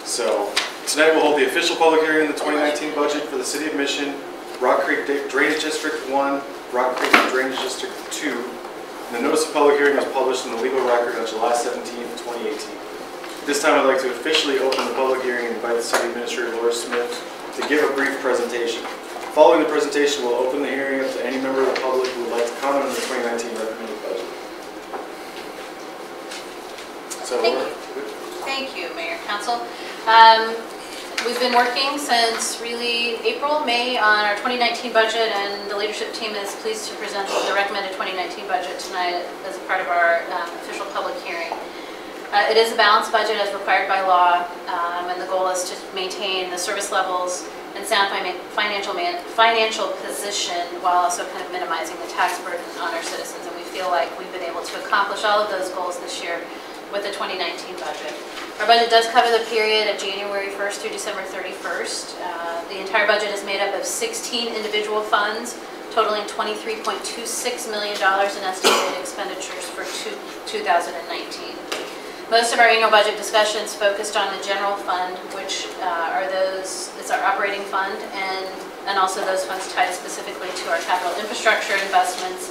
So tonight we'll hold the official public hearing on the 2019 budget for the City of Mission, Rock Creek Drainage District 1, Rock Creek Drainage District 2. And the notice of public hearing was published in the legal record on July 17, 2018. This time I'd like to officially open the public hearing and invite the City Administrator, Laura Smith, to give a brief presentation. Following the presentation, we'll open the hearing up to any member of the public who would like to comment on the 2019 recommended budget. So, Thank you, Mayor, Council. We've been working since really April, May on our 2019 budget, and the leadership team is pleased to present the recommended 2019 budget tonight as a part of our official public hearing. It is a balanced budget as required by law, and the goal is to maintain the service levels and sound financial position while also kind of minimizing the tax burden on our citizens. And we feel like we've been able to accomplish all of those goals this year with the 2019 budget. Our budget does cover the period of January 1st through December 31st. The entire budget is made up of 16 individual funds, totaling $23.26 million in estimated expenditures for 2019. Most of our annual budget discussions focused on the general fund, which is our operating fund, and also those funds tied specifically to our capital infrastructure investments.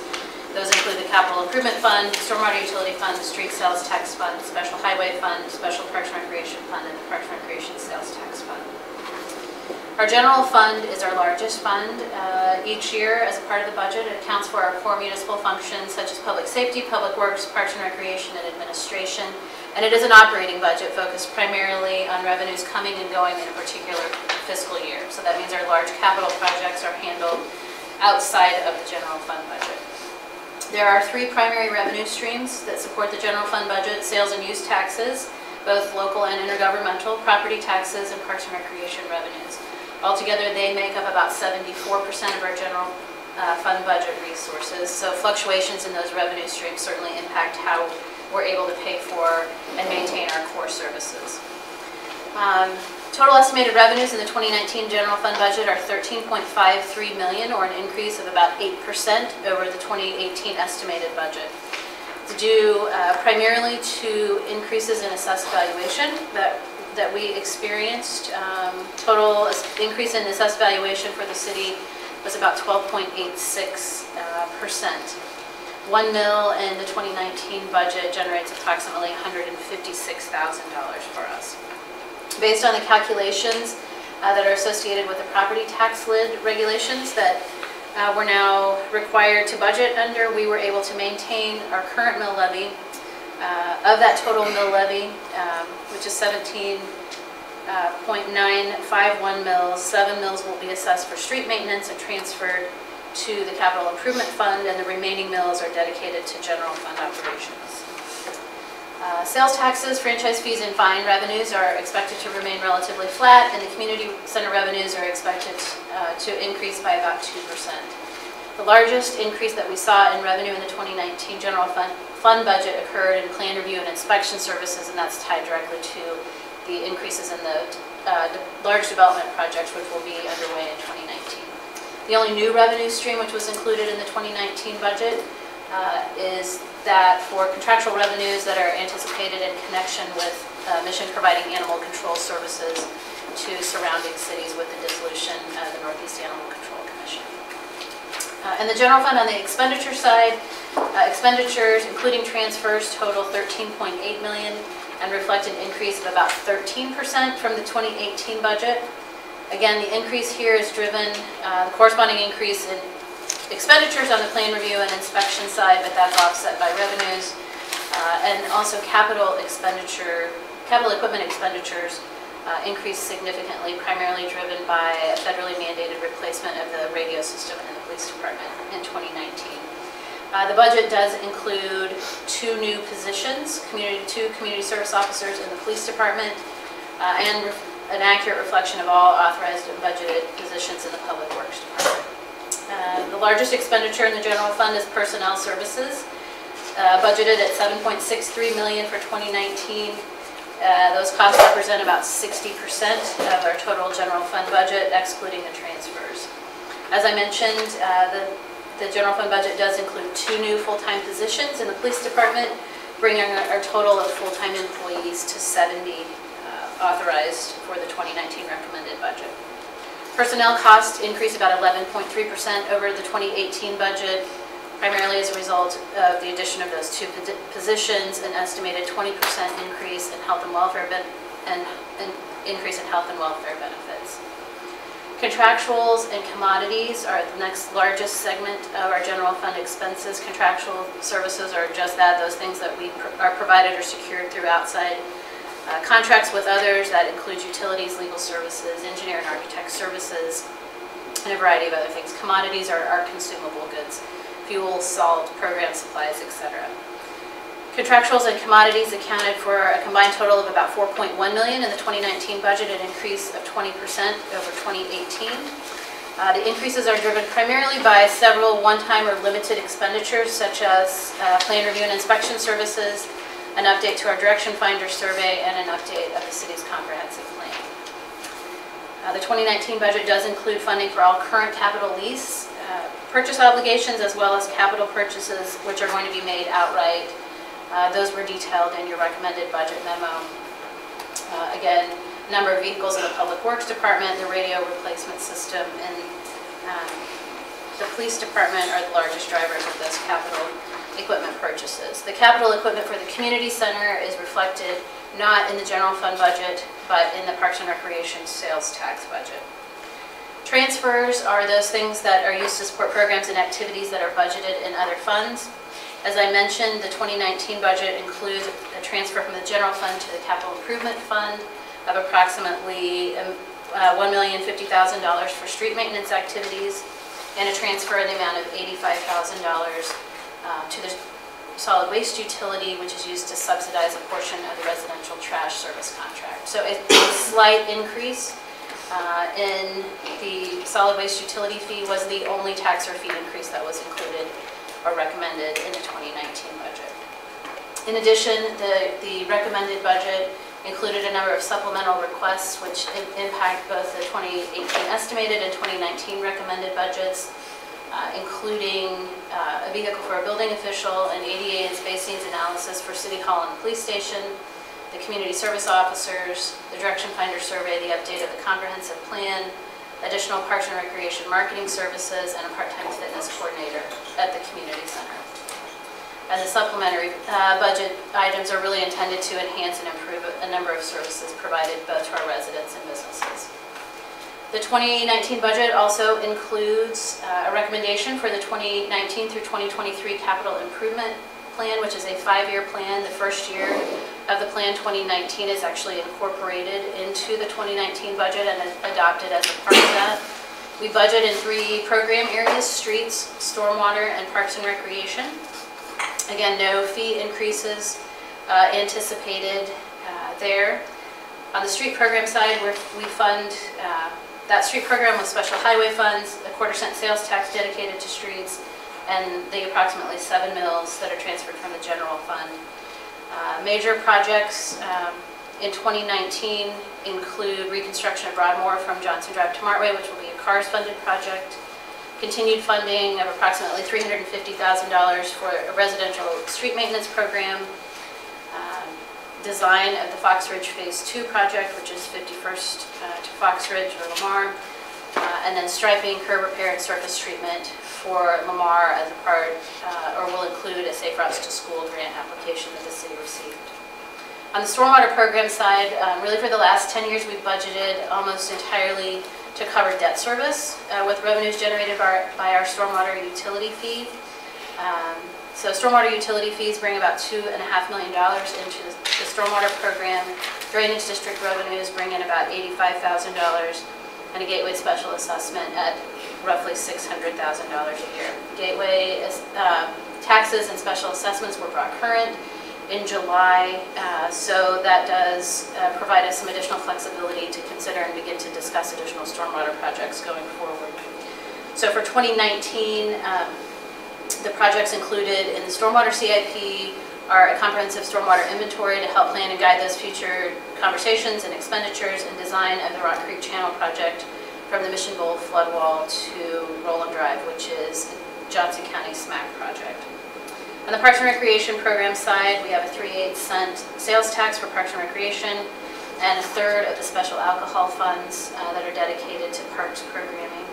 Those include the Capital Improvement Fund, Stormwater Utility Fund, the Street Sales Tax Fund, Special Highway Fund, Special Parks and Recreation Fund, and the Parks and Recreation Sales Tax Fund. Our general fund is our largest fund. Each year, as a part of the budget, it accounts for our core municipal functions such as public safety, public works, parks and recreation, and administration. And it is an operating budget focused primarily on revenues coming and going in a particular fiscal year. So that means our large capital projects are handled outside of the general fund budget. There are three primary revenue streams that support the general fund budget: sales and use taxes, both local and intergovernmental, property taxes, and parks and recreation revenues. Altogether, they make up about 74% of our general fund budget resources. So fluctuations in those revenue streams certainly impact how we're able to pay for and maintain our core services. Total estimated revenues in the 2019 general fund budget are $13.53 million, or an increase of about 8% over the 2018 estimated budget. It's due primarily to increases in assessed valuation that we experienced. Total increase in assessed valuation for the city was about 12.86%. $1 million in the 2019 budget generates approximately $156,000 for us. Based on the calculations that are associated with the property tax lid regulations that we're now required to budget under, we were able to maintain our current mill levy. Of that total mill levy, which is 17.951 mills, 7 mills will be assessed for street maintenance and transferred to the Capital Improvement Fund, and the remaining mills are dedicated to general fund operations. Sales taxes, franchise fees, and fine revenues are expected to remain relatively flat, and the community center revenues are expected to increase by about 2%. The largest increase that we saw in revenue in the 2019 general fund budget occurred in plan review and inspection services, and that's tied directly to the increases in the large development projects which will be underway in 2019. The only new revenue stream which was included in the 2019 budget is that for contractual revenues that are anticipated in connection with Mission providing animal control services to surrounding cities with the dissolution of the Northeast Animal Control Commission. And the general fund on the expenditure side, expenditures including transfers total $13.8 million and reflect an increase of about 13% from the 2018 budget. Again, the increase here is driven, the corresponding increase in expenditures on the plan review and inspection side, but that's offset by revenues. And also capital equipment expenditures increased significantly, primarily driven by a federally mandated replacement of the radio system in the police department in 2019. The budget does include 2 new positions, two community service officers in the police department, and an accurate reflection of all authorized and budgeted positions in the public works department. The largest expenditure in the general fund is personnel services, budgeted at $7.63 million for 2019. Those costs represent about 60% of our total general fund budget, excluding the transfers. As I mentioned, the general fund budget does include 2 new full-time positions in the police department, bringing our total of full-time employees to 70 authorized for the 2019 recommended budget. Personnel costs increased about 11.3% over the 2018 budget, primarily as a result of the addition of those 2 positions, an estimated 20% increase in health and welfare increase in health and welfare benefits. Contractuals and commodities are the next largest segment of our general fund expenses. Contractual services are just that, those things that we are provided or secured through outside contracts with others. That includes utilities, legal services, engineer and architect services, and a variety of other things. Commodities are consumable goods, fuel, salt, program supplies, etc. Contractuals and commodities accounted for a combined total of about $4.1 million in the 2019 budget, an increase of 20% over 2018. The increases are driven primarily by several one-time or limited expenditures, such as plan review and inspection services, an update to our direction finder survey, and an update of the city's comprehensive plan. The 2019 budget does include funding for all current capital lease purchase obligations, as well as capital purchases which are going to be made outright. Those were detailed in your recommended budget memo. Again, number of vehicles in the Public Works Department, the radio replacement system, and the Police Department are the largest drivers of those capital equipment purchases. The capital equipment for the Community Center is reflected not in the general fund budget, but in the Parks and Recreation sales tax budget. Transfers are those things that are used to support programs and activities that are budgeted in other funds. As I mentioned, the 2019 budget includes a transfer from the general fund to the capital improvement fund of approximately $1,050,000 for street maintenance activities, and a transfer in the amount of $85,000 to the solid waste utility, which is used to subsidize a portion of the residential trash service contract. So a slight increase in the solid waste utility fee was the only tax or fee increase that was included or recommended in the 2019 budget. In addition, the recommended budget included a number of supplemental requests which impact both the 2018 estimated and 2019 recommended budgets, including a vehicle for a building official, an ADA and space needs analysis for City Hall and Police Station, the community service officers, the direction finder survey, the update of the comprehensive plan, additional Parks and Recreation marketing services, and a part-time fitness coordinator at the community center. And the supplementary budget items are really intended to enhance and improve a number of services provided both to our residents and businesses. The 2019 budget also includes a recommendation for the 2019 through 2023 capital improvement plan, which is a 5-year plan. The first year of the plan, 2019, is actually incorporated into the 2019 budget and adopted as a part of that. We budget in 3 program areas: streets, stormwater, and parks and recreation. Again, no fee increases anticipated there. On the street program side, we fund that street program with special highway funds, a 1/4-cent sales tax dedicated to streets, and the approximately 7 mills that are transferred from the general fund. Major projects in 2019 include reconstruction of Broadmoor from Johnson Drive to Martway, which will be a CARS-funded project. Continued funding of approximately $350,000 for a residential street maintenance program. Design of the Fox Ridge Phase 2 project, which is 51st to Fox Ridge or Lamar. And then striping, curb repair, and surface treatment for Lamar as a part, or will include a Safe Routes to School grant application that the city received. On the stormwater program side, really for the last 10 years, we've budgeted almost entirely to cover debt service with revenues generated by our stormwater utility fee. So stormwater utility fees bring about $2.5 million into the stormwater program. Drainage district revenues bring in about $85,000, and a gateway special assessment at roughly $600,000 a year. Gateway taxes and special assessments were brought current in July, so that does provide us some additional flexibility to consider and begin to discuss additional stormwater projects going forward. So for 2019, the projects included in the stormwater CIP are a comprehensive stormwater inventory to help plan and guide those future conversations and expenditures, and design of the Rock Creek Channel project from the Mission Bowl flood wall to Roland Drive, which is Johnson County SMAC project. On the Parks and Recreation program side, we have a 3/8 cent sales tax for Parks and Recreation, and a third of the special alcohol funds that are dedicated to parks programming.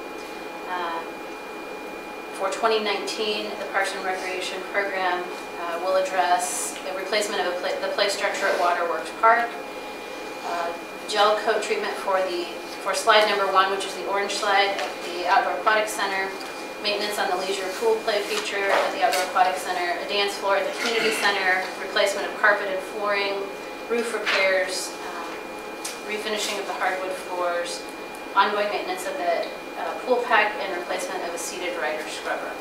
For 2019, the Parks and Recreation Program will address the replacement of the play structure at Waterworks Park, gel coat treatment for slide number 1, which is the orange slide at the Outdoor Aquatic Center, maintenance on the leisure pool play feature at the Outdoor Aquatic Center, a dance floor at the Community Center, replacement of carpet and flooring, roof repairs, refinishing of the hardwood floors, ongoing maintenance of the pool pack, and replacement of a seated rider scrubber.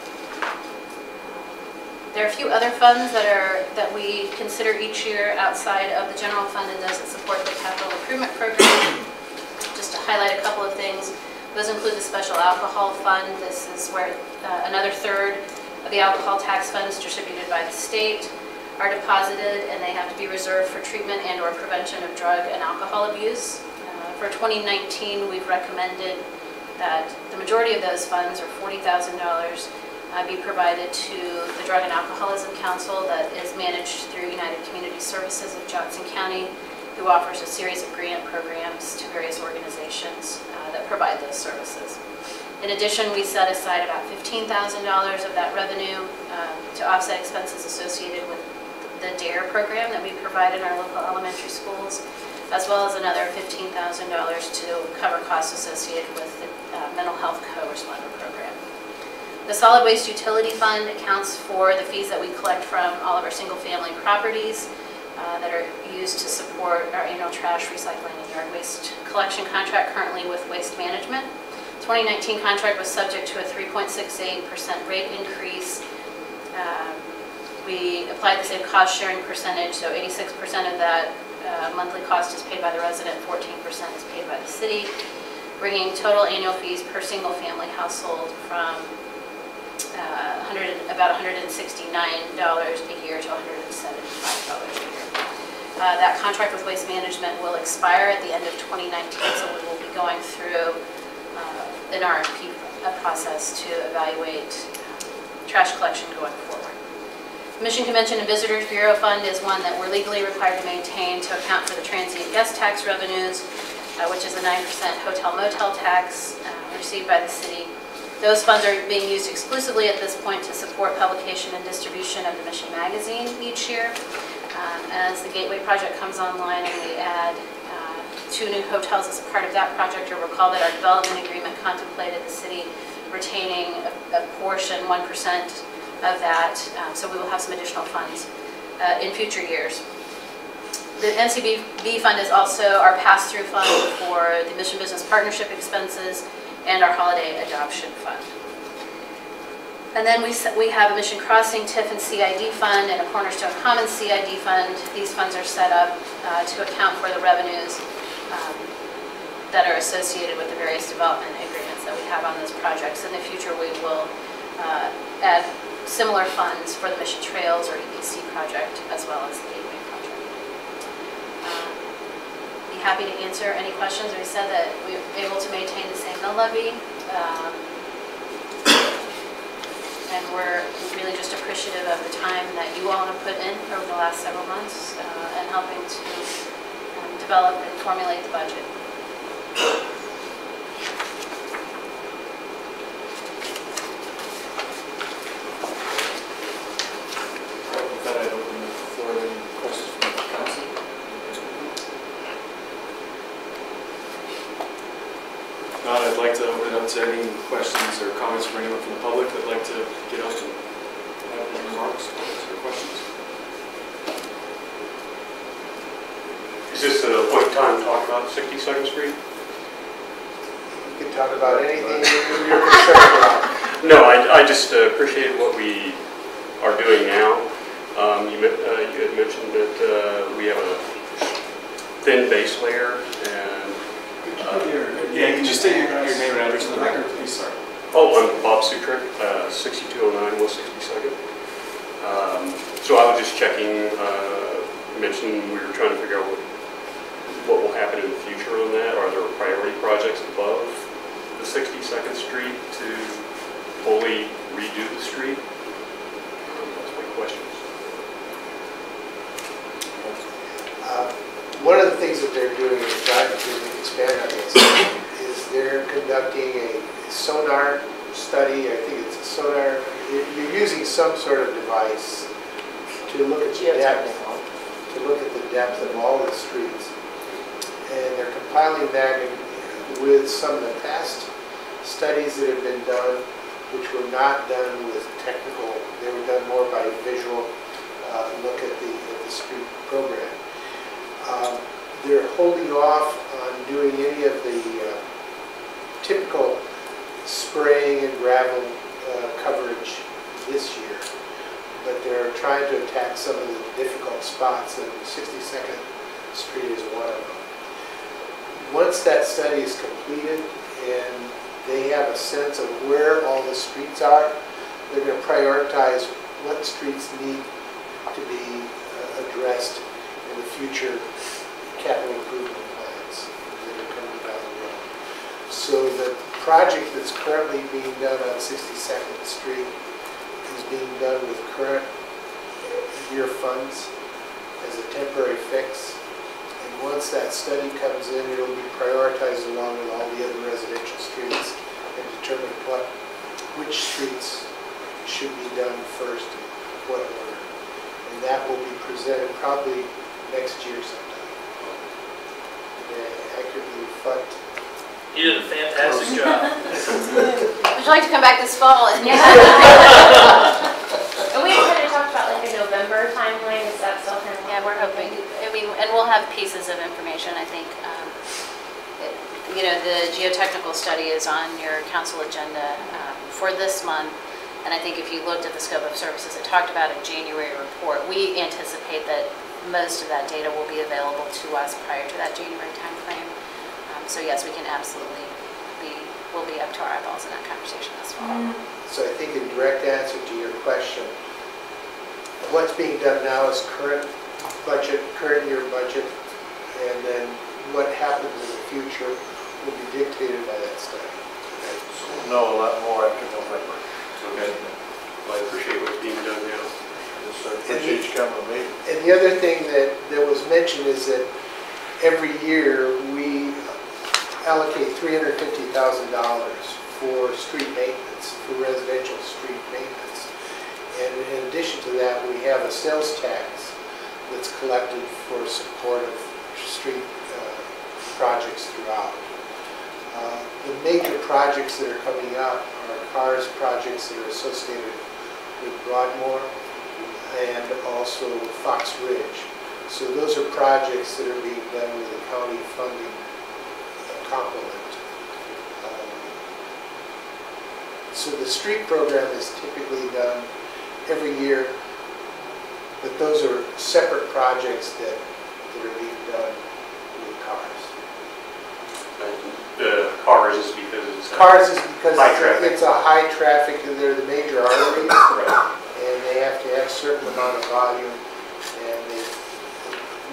There are a few other funds that we consider each year outside of the general fund and those that support the capital improvement program. Just to highlight a couple of things, those include the special alcohol fund. This is where another third of the alcohol tax funds distributed by the state are deposited, and they have to be reserved for treatment and or prevention of drug and alcohol abuse. For 2019, we've recommended that the majority of those funds, or $40,000, be provided to the Drug and Alcoholism Council that is managed through United Community Services of Johnson County, who offers a series of grant programs to various organizations that provide those services. In addition, we set aside about $15,000 of that revenue to offset expenses associated with the DARE program that we provide in our local elementary schools, as well as another $15,000 to cover costs associated with the mental health co-responder program. The Solid Waste Utility Fund accounts for the fees that we collect from all of our single-family properties that are used to support our annual trash, recycling, and yard waste collection contract currently with Waste Management. 2019 contract was subject to a 3.68% rate increase. We applied the same cost sharing percentage, so 86% of that monthly cost is paid by the resident, 14% is paid by the city, bringing total annual fees per single family household from about $169 a year to $175 a year. That contract with Waste Management will expire at the end of 2019, so we will be going through an RFP process to evaluate trash collection going forward. Mission Convention and Visitors Bureau Fund is one that we're legally required to maintain to account for the transient guest tax revenues, which is a 9% hotel motel tax received by the city. Those funds are being used exclusively at this point to support publication and distribution of the Mission magazine each year. As the Gateway project comes online and we add 2 new hotels as a part of that project, you'll recall that our development agreement contemplated the city retaining a portion, 1% of that, so we will have some additional funds in future years. The NCBV fund is also our pass-through fund for the Mission Business Partnership expenses and our Holiday Adoption Fund. And then we have a Mission Crossing TIF and CID fund and a Cornerstone Commons CID fund. These funds are set up to account for the revenues that are associated with the various development agreements that we have on those projects. In the future, we will add similar funds for the Mission Trails or EPC project, as well as the Gateway project. Be happy to answer any questions. We said that we were able to maintain the same mill levy. And we're really just appreciative of the time that you all have put in over the last several months and helping to develop and formulate the budget. With that, I'd open the floor to any questions from the council. If not, I'd like to open it up to any questions or comments from anyone from the public that'd like to get up and have any remarks, comments, or questions. Is this the point in time to talk about 62nd Street? You can talk about anything you're concerned about. No, I just appreciate what we are doing now. You had mentioned that we have a thin base layer, and Yeah, you can just state your name and address for the record, please, sir. Oh, I'm Bob Sutrick, 6209 West 62nd. So I was just checking, you mentioned we were trying to figure out what will happen in the future on that. Are there priority projects above the 62nd Street to fully redo the street? That's my questions. One of the things that they're doing, and John can expand on this, is they're conducting a sonar study. I think it's a sonar. You're using some sort of device to look at the depth of all the streets, and they're compiling that with some of the past studies that have been done, which were not done with technical. They were done more by visual look at the street program. They're holding off on doing any of the typical spraying and gravel coverage this year, but they're trying to attack some of the difficult spots, and 62nd Street is one of them. Once that study is completed and they have a sense of where all the streets are, they're going to prioritize what streets need to be addressed in the future capital improvement plans that are coming down the road. So the project that's currently being done on 62nd Street is being done with current year funds as a temporary fix. And once that study comes in, it'll be prioritized along with all the other residential streets and determine which streets should be done first and what order. And that will be presented probably next year sometime. Accurately reflect. You did a fantastic job. Would you like to come back this fall? And we kind of talked about like a November timeline. Is that still kind of? Yeah, we're hoping. I mean, and we'll have pieces of information. I think, you know, the geotechnical study is on your council agenda for this month. And I think if you looked at the scope of services, it talked about a January report. We anticipate that most of that data will be available to us prior to that January timeframe. So yes, we can absolutely we'll be up to our eyeballs in that conversation this fall. So I think in direct answer to your question, what's being done now is current year budget, and then what happens in the future will be dictated by that study. So we'll know a lot more after November. Okay. Well, I appreciate what's being done now. I appreciate you coming to me. And the other thing that was mentioned is that every year we allocate $350,000 for street maintenance, for residential street maintenance. And in addition to that, we have a sales tax that's collected for support of street projects throughout. The major projects that are coming up are CARS projects that are associated with Broadmoor and also Fox Ridge. So those are projects that are being done with the county funding complement. So the street program is typically done every year, but those are separate projects that are being done with CARS. The CARS is because it's CARS is because high traffic. it's a high traffic, and they're the major arteries, Right. and they have to have a certain amount of volume, and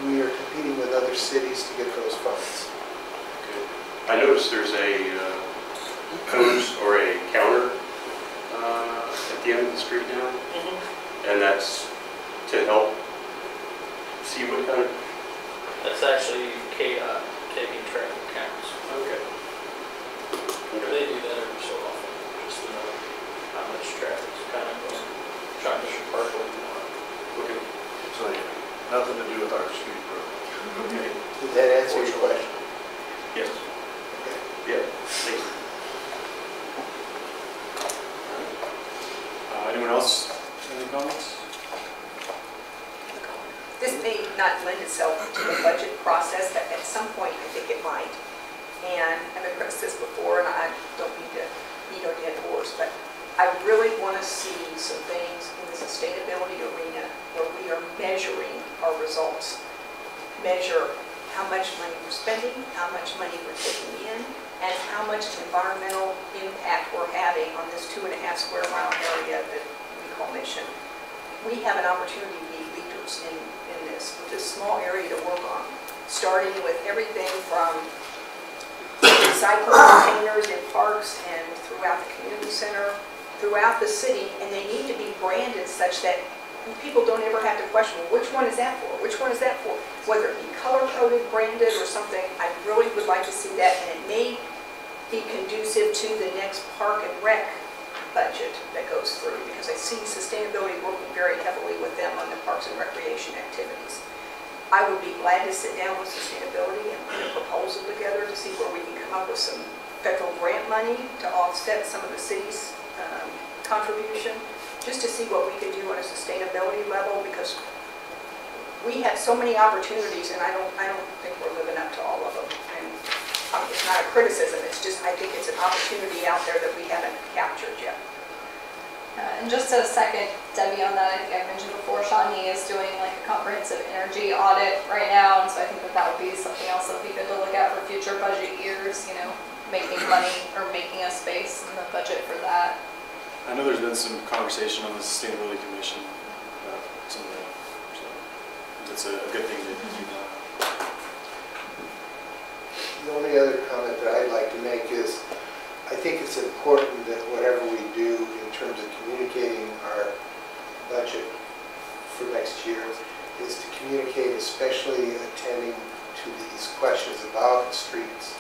we are competing with other cities to get those funds. Okay. I noticed there's a hose or a counter at the end of the street now, and that's to help see what kind of. That's actually KDOT taking traffic counts. Okay. They do that every so often, just to know how much traffic's kind of going, trying to park what you want. Okay. So nothing to do with our street program. Okay. Did that answer your question? Yes. Okay. Yeah. Thank you. Anyone else? Any comments? This may not lend itself to the budget process, but at some point I think it might. And I've addressed this before, and I don't mean to beat a dead horse, but I really want to see some things in the sustainability arena where we are measuring our results. Measure how much money we're spending, how much money we're taking in, and how much environmental impact we're having on this 2.5 square mile area that we call Mission. We have an opportunity to be leaders in this, with this small area to work on, starting with everything from recycling containers in parks and throughout the community center, throughout the city, and they need to be branded such that people don't ever have to question, well, which one is that for? Which one is that for? Whether it be color-coded, branded, or something, I really would like to see that, and it may be conducive to the next park and rec budget that goes through, because I see sustainability working very heavily with them on the parks and recreation activities. I would be glad to sit down with sustainability and put a proposal together to see where we can come up with some federal grant money to offset some of the city's contribution, just to see what we can do on a sustainability level, because we have so many opportunities, and I don't think we're living up to all of them. And it's not a criticism, it's just, I think it's an opportunity out there that we haven't captured yet. And just to second Debbie on that, I think I mentioned before, Shawnee is doing like a comprehensive energy audit right now, and so I think that would be something else that would be good to look at for future budget years, you know, making money or making a space in the budget for that. I know there's been some conversation on the Sustainability Commission about some of that, so that's a good thing to keep an eye on. The only other comment that I'd like to make is, I think it's important that whatever we do in terms of communicating our budget for next year is to communicate, especially attending to these questions about streets,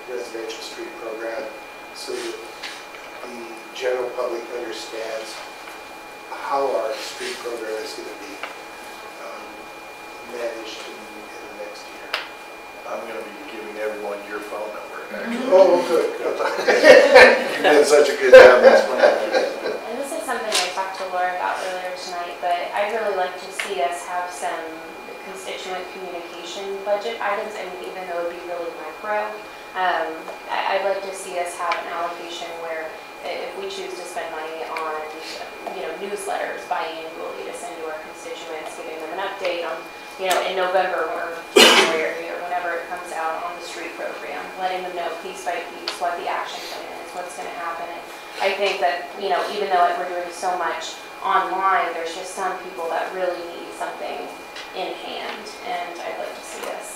residential street program, so that the general public understands how our street program is going to be managed in the next year. I'm going to be giving everyone your phone number, actually. Oh, good. You did such a good job explaining it. And this is something I talked to Laura about earlier tonight, but I'd really like to see us have some constituent communication budget items. I mean, even though it would be really micro, I'd like to see us have an allocation where if we choose to spend money on, you know, newsletters biannually to send to our constituents, giving them an update on, you know, in November or January or whenever it comes out on the street program, letting them know piece by piece what the action plan is, what's going to happen. And I think that, you know, even though we're doing so much online, there's just some people that really need something in hand, and I'd like to see us.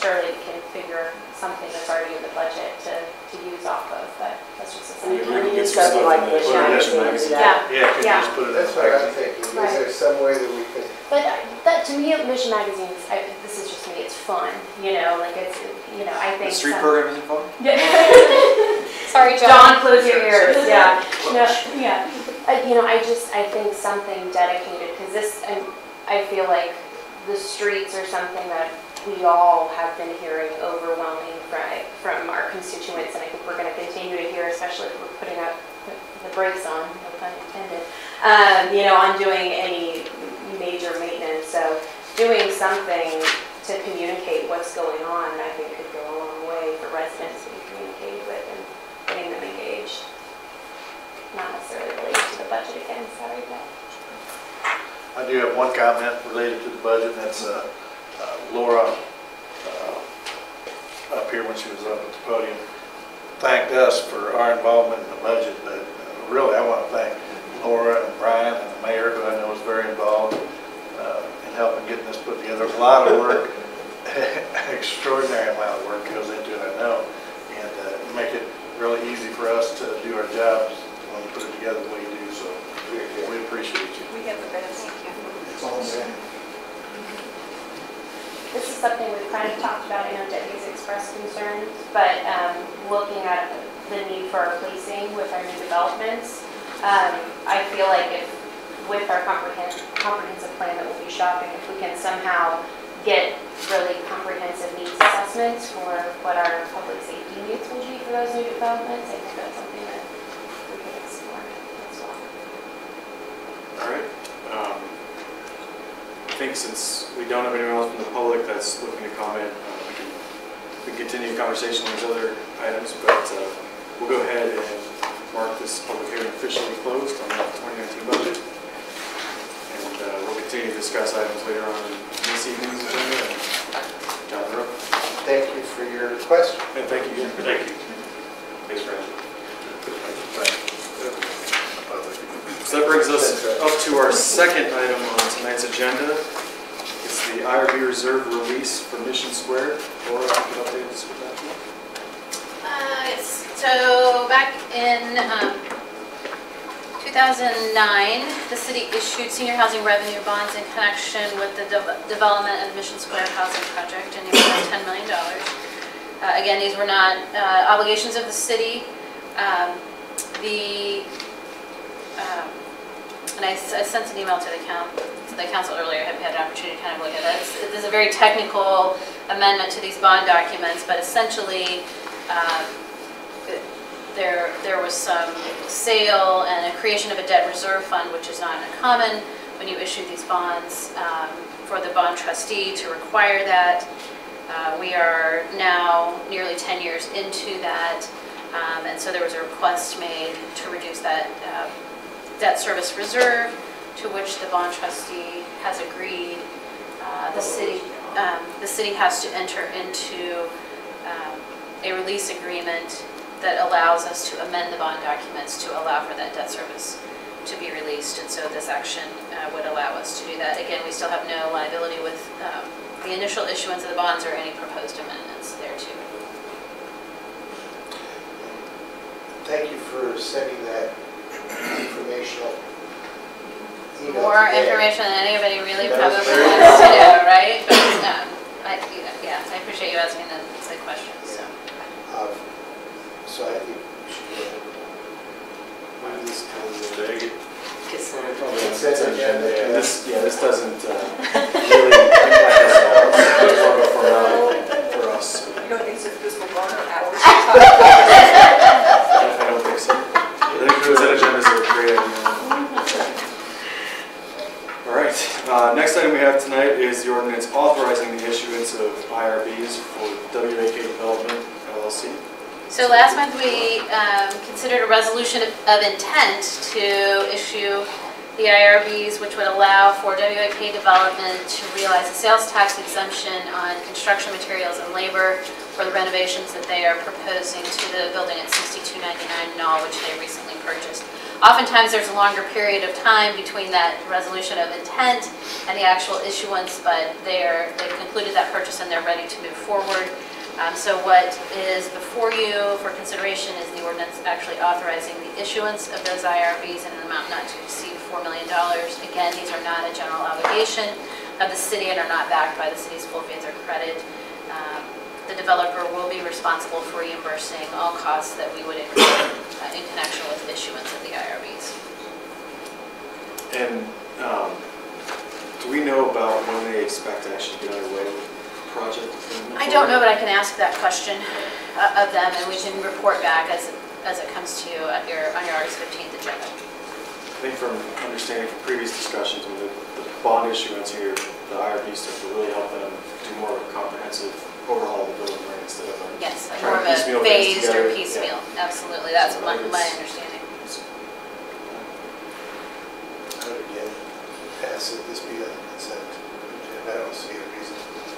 Surely we can figure something that's already in the budget to use off of, but that's just a We thing. can get some stuff like in the this, Ordinance yeah. magazine. Yeah. Yeah, could you Yeah. just put it in That's the what I'm magazine? thinking. Right. Is there some way that we can? But that, to me, Mission Magazine, this is just me, it's fun, you know, like it's, you know, I think. The street program isn't fun? Sorry, John. John, close your ears, yeah. No, yeah. You know, I think something dedicated, because this, I feel like the streets are something that we all have been hearing overwhelming from our constituents, and I think we're going to continue to hear, especially if we're putting up the brakes on, no pun intended, you know, on doing any major maintenance. So doing something to communicate what's going on, I think could go a long way for residents to be communicated with and getting them engaged. Not necessarily related to the budget again, sorry, but. I do have one comment related to the budget, and that's Laura up here when she was up at the podium thanked us for our involvement in the budget, but really I want to thank Laura and Brian and the mayor, who I know is very involved in helping getting this put together. A lot of work, extraordinary amount of work goes into it, I know, and make it really easy for us to do our jobs when we put it together the way you do, so we appreciate you. We have the best. It's all set. This is something we've kind of talked about. I know Debbie's expressed concerns, but looking at the need for our policing with our new developments, I feel like if with our comprehensive plan that we'll be shopping, if we can somehow get really comprehensive needs assessments for what our public safety needs will be for those new developments, I think that's something that we could explore as well. All right. I think since we don't have anyone else from the public that's looking to comment, we can continue the conversation on these other items, but we'll go ahead and mark this public hearing officially closed on the 2019 budget. And we'll continue to discuss items later on in this evening's agenda and down the road. Thank you for your question. And thank you again. Thank you. Thanks, Brad. So that brings us up to our second item on tonight's agenda. It's the IRB reserve release for Mission Square. Laura, if you could update us with that. Yes. So back in 2009, the city issued senior housing revenue bonds in connection with the development of Mission Square housing project in the amount of $10 million. Again, these were not obligations of the city. And I sent an email to the council earlier. I haven't had an opportunity to kind of look at that. This is a very technical amendment to these bond documents, but essentially there was some sale and a creation of a debt reserve fund, which is not uncommon when you issue these bonds, for the bond trustee to require that. We are now nearly 10 years into that, and so there was a request made to reduce that debt service reserve, to which the bond trustee has agreed. The city has to enter into a release agreement that allows us to amend the bond documents to allow for that debt service to be released, and so this action would allow us to do that. Again, we still have no liability with the initial issuance of the bonds or any proposed amendments thereto. Thank you for sending that informational email More today. information than anybody really That was probably very wants to know, right? But I appreciate you asking the questions. So. So I think we should go ahead and move this to the consent agenda. Yeah, this doesn't really impact us at all. It's more of a formality for us. You don't think this will garner hours? I don't think so. I think consent agendas are a great idea. All right. Next item we have tonight is the ordinance authorizing the issuance of IRBs for WAK Development LLC. So last month we considered a resolution of intent to issue the IRBs, which would allow for WAK Development to realize a sales tax exemption on construction materials and labor for the renovations that they are proposing to the building at 6299 Knoll, which they recently purchased. Oftentimes there's a longer period of time between that resolution of intent and the actual issuance, but they've concluded that purchase and they're ready to move forward. So what is before you for consideration is the ordinance actually authorizing the issuance of those IRBs in an amount not to exceed $4 million. Again, these are not a general obligation of the city and are not backed by the city's full faith or credit. The developer will be responsible for reimbursing all costs that we would incur in connection with issuance of the IRBs. And do we know about when they expect to actually get underway with the project? I don't know, but I can ask that question of them, and we can report back as it comes to you on your August 15th agenda. I think from understanding from previous discussions with the bond issuance here, the IRB stuff will really help them do more of a comprehensive overhaul of the building, right, instead of Yes, like trying more to of piecemeal a things phased or together. piecemeal. Yeah. Absolutely, that's So my it's- understanding. I would again pass it, this be on the consent agenda. I don't see a reason for it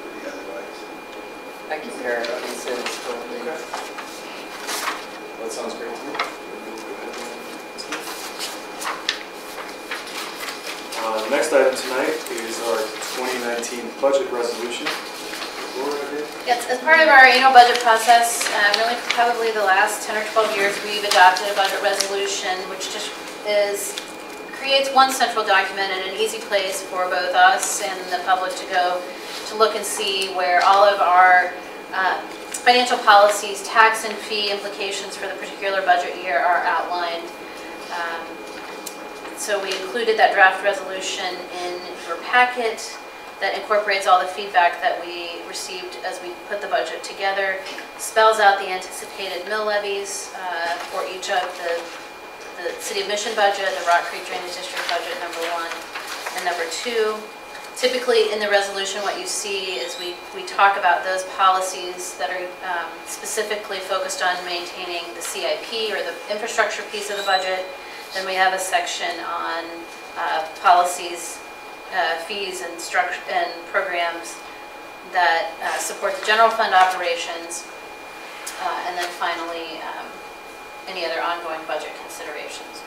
to be otherwise. I can hear it on consent. Okay. That sounds great to me. The next item tonight is our 2019 budget resolution. Yes, as part of our annual budget process, really probably the last 10 or 12 years, we've adopted a budget resolution, which just creates one central document and an easy place for both us and the public to go to look and see where all of our financial policies, tax and fee implications for the particular budget year are outlined. So we included that draft resolution in your packet that incorporates all the feedback that we received as we put the budget together, spells out the anticipated mill levies for each of the City of Mission budget, the Rock Creek Drainage District budget, number 1, and number 2. Typically in the resolution what you see is we talk about those policies that are specifically focused on maintaining the CIP or the infrastructure piece of the budget. Then we have a section on policies, fees and structure and programs that support the general fund operations, and then finally any other ongoing budget considerations.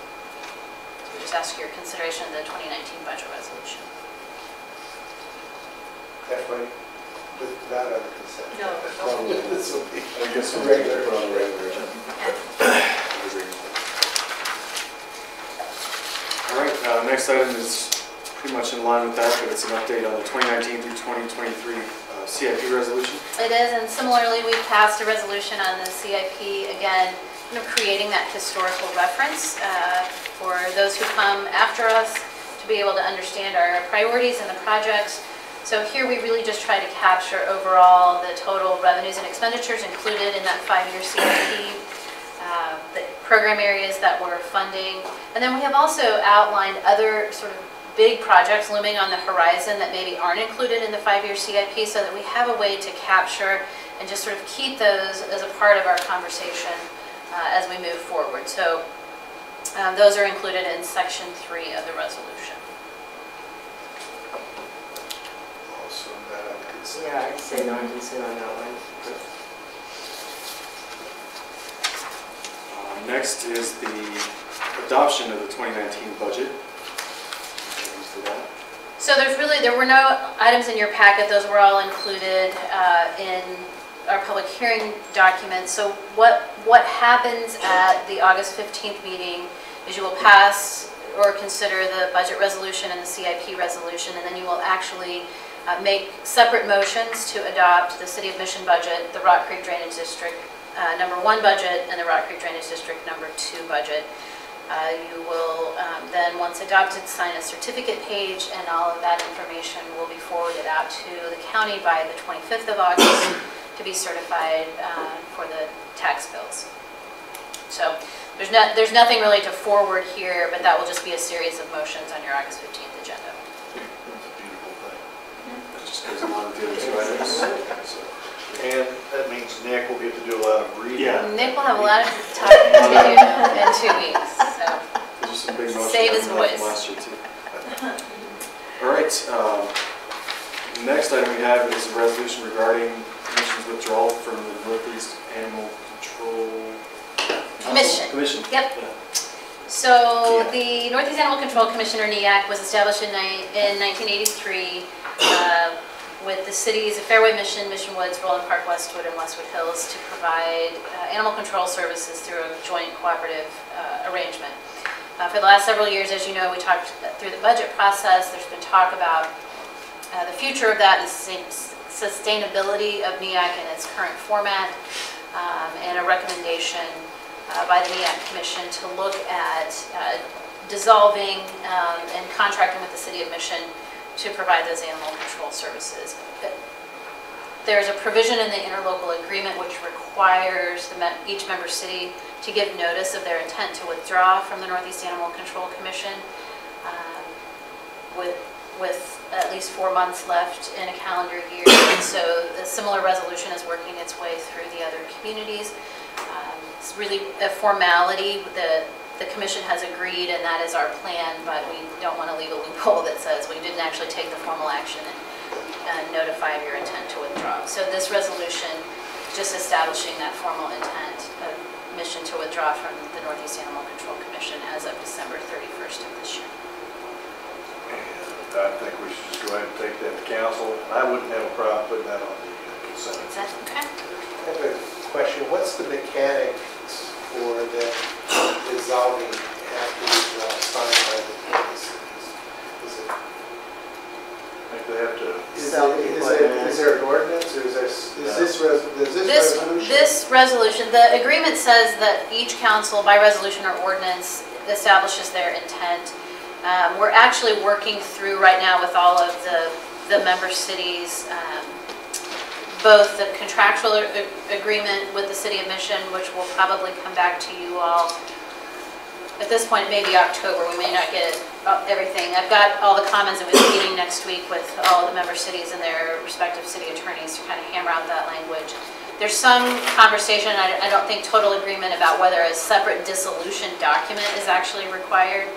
So we just ask your consideration of the 2019 budget resolution. Definitely, not on the consent. No. This will be I guess regular. put on the regular agenda. next item is pretty much in line with that, but it's an update on the 2019 through 2023 CIP resolution. It is, and similarly, we've passed a resolution on the CIP, again, creating that historical reference for those who come after us to be able to understand our priorities and the projects. So here we really just try to capture overall the total revenues and expenditures included in that 5-year CIP, the program areas that we're funding. And then we have also outlined other sort of big projects looming on the horizon that maybe aren't included in the 5-year CIP, so that we have a way to capture and just sort of keep those as a part of our conversation as we move forward. So those are included in section 3 of the resolution. Also, not on consent. Yeah, I'd say non-consent on that one. Next is the adoption of the 2019 budget. So there were no items in your packet. Those were all included in our public hearing document. So what happens at the August 15th meeting is you will pass or consider the budget resolution and the CIP resolution, and then you will actually make separate motions to adopt the City of Mission budget, the Rock Creek Drainage District number 1 budget, and the Rock Creek Drainage District number 2 budget. You will then, once adopted, sign a certificate page, and all of that information will be forwarded out to the county by the 25th of August to be certified for the tax bills. So there's nothing really to forward here, but that will just be a series of motions on your August 15th agenda. That's a beautiful thing. That just goes along with the other 2 items. So. And that means Nick will get to do a lot of reading. Yeah. Nick will have a lot of talking to do in 2 weeks. So Those are some big motions. Save his voice. Last year too. All right. Next item we have is a resolution regarding Commission's withdrawal from the Northeast Animal Control Commission. Yep. Yeah. So the Northeast Animal Control Commission, or NEACC, was established in 1983 with the cities of Fairway Mission, Mission Woods, Roland Park, Westwood, and Westwood Hills to provide animal control services through a joint cooperative arrangement. For the last several years, as you know, we talked through the budget process. There's been talk about the future of that and sustainability of NEACC in its current format, and a recommendation by the NEACC Commission to look at dissolving and contracting with the City of Mission to provide those animal control services. There's a provision in the interlocal agreement which requires each member city to give notice of their intent to withdraw from the Northeast Animal Control Commission with at least 4 months left in a calendar year. And so a similar resolution is working its way through the other communities. It's really a formality. The commission has agreed, and that is our plan, but we don't want to leave a loophole that says we didn't actually take the formal action and notify of your intent to withdraw. So this resolution just establishing that formal intent of Mission to withdraw from the Northeast Animal Control Commission as of December 31st of this year. And I think we should just go ahead and take that to council. And I wouldn't have a problem putting that on the consent. Is that okay? I have a question. What's the mechanics for the dissolving after signed by the cities? I think they have to. Is there an ordinance, or is this resolution? This resolution, the agreement says that each council, by resolution or ordinance, establishes their intent. We're actually working through right now with all of the member cities, both the contractual agreement with the City of Mission, which will probably come back to you all. At this point, it may be October. We may not get everything. I've got all the comments of a meeting next week with all the member cities and their respective city attorneys to kind of hammer out that language. There's some conversation, I don't think total agreement, about whether a separate dissolution document is actually required.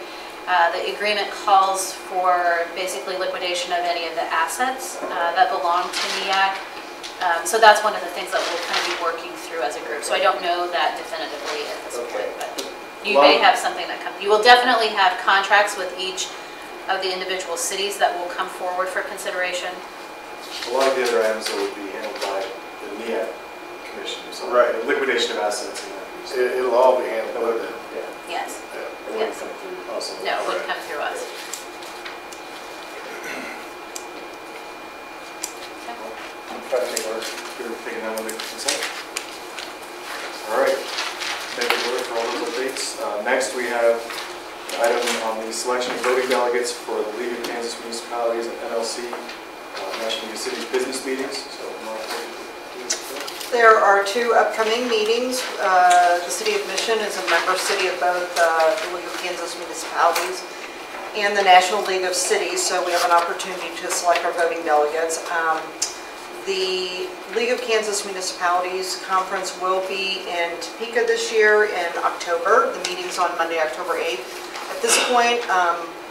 The agreement calls for basically liquidation of any of the assets that belong to NEACC. So that's one of the things that we'll kind of be working through as a group. So I don't know that definitively at this point, but you may have something that comes. You will definitely have contracts with each of the individual cities that will come forward for consideration. A lot of the other items that would be handled by the NEACC Commission. So Right. Liquidation of assets and that. It'll all be handled by them. Yeah. Yes. It wouldn't come through us. No, it would come through us. I think we're taking that under consent. All right. Thank you, Lord, for all those updates. Next, we have an item on the selection of voting delegates for the League of Kansas Municipalities and NLC National League of Cities business meetings. So, Mark, There are two upcoming meetings. The City of Mission is a member city of both the League of Kansas Municipalities and the National League of Cities, so we have an opportunity to select our voting delegates. The League of Kansas Municipalities Conference will be in Topeka this year in October. The meeting's on Monday, October 8th. At this point,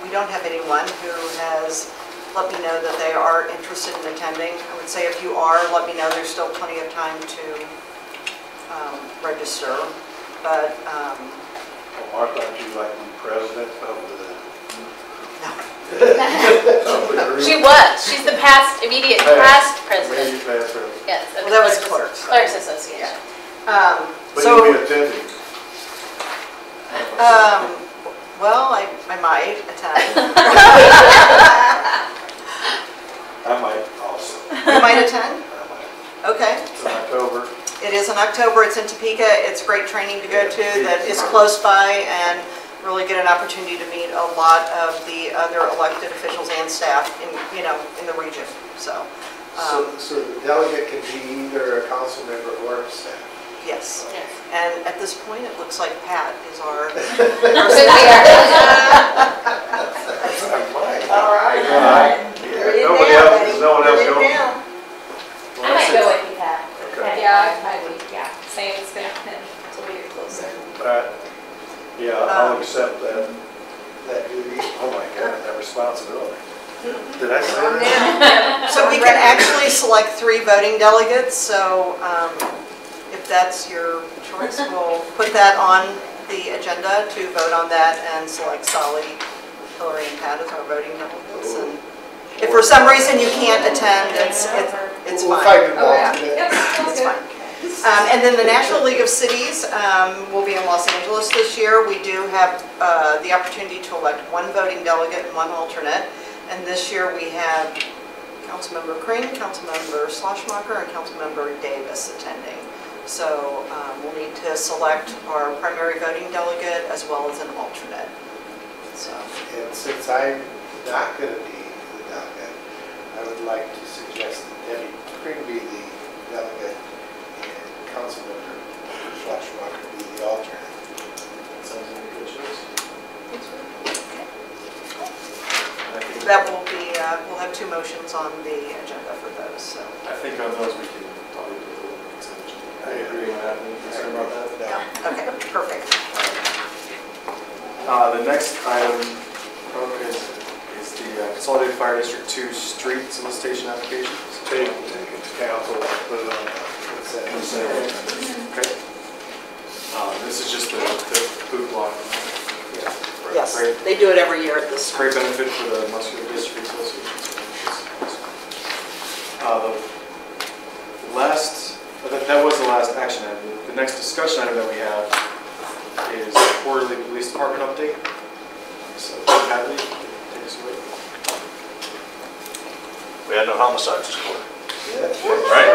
we don't have anyone who has let me know that they are interested in attending. I would say if you are, let me know. There's still plenty of time to register. But Martha, aren't you like the president of the? She was. She's the immediate past president. Maybe past president. Yes. well, that was clerks. Clerks Association. But So, you'll be attending. well, I might attend. I might also. You might attend? I might. Okay. It's in October. It is in October. It's in Topeka. It's great training to go to that is close by and really get an opportunity to meet a lot of the other elected officials and staff in the region. So, So the delegate can be either a council member or a staff. yes. Yes. And at this point, it looks like Pat is our. I might. All right. Yeah, nobody else, there's no one else going. I might go with you, Pat. Okay. Yeah, I would, yeah, same, it's gonna depend until we get closer. All right. Yeah, I'll accept that duty. Oh my God, that responsibility. Did I say that? So we can actually select 3 voting delegates. So if that's your choice, we'll put that on the agenda to vote on that and select Sally, Hillary, and Pat as our voting delegates. And if for some reason you can't attend, it's We'll fine. find an Oh, yeah. alternate. Yep, sounds It's good. fine. And then the National League of Cities will be in Los Angeles this year. We do have the opportunity to elect 1 voting delegate and 1 alternate. And this year we have Councilmember Kring, Councilmember Schlossmacher, and Councilmember Davis attending. So we'll need to select our primary voting delegate as well as an alternate. So. And since I'm not going to be the delegate, I would like to suggest that Debbie Kring be the delegate and Councilmember Schlossmacher be the alternate. that sounds like a good choice. That will be, we'll have 2 motions on the agenda for those, so. I think on those we can probably do the consent agenda. I agree with that. Any concern about that? No. Okay, perfect. The next item is the Consolidated Fire District 2 street solicitation applications. Take it to council, put it on consent. Okay. This is just the food block. Yes, Great. they do it every year at this time. Great benefit for the Muscular Dystrophy Association. That was the last action item. The next discussion item that we have is quarterly police department update. So, Hadley, take us away. We had no homicides this quarter. Yeah, that's Right.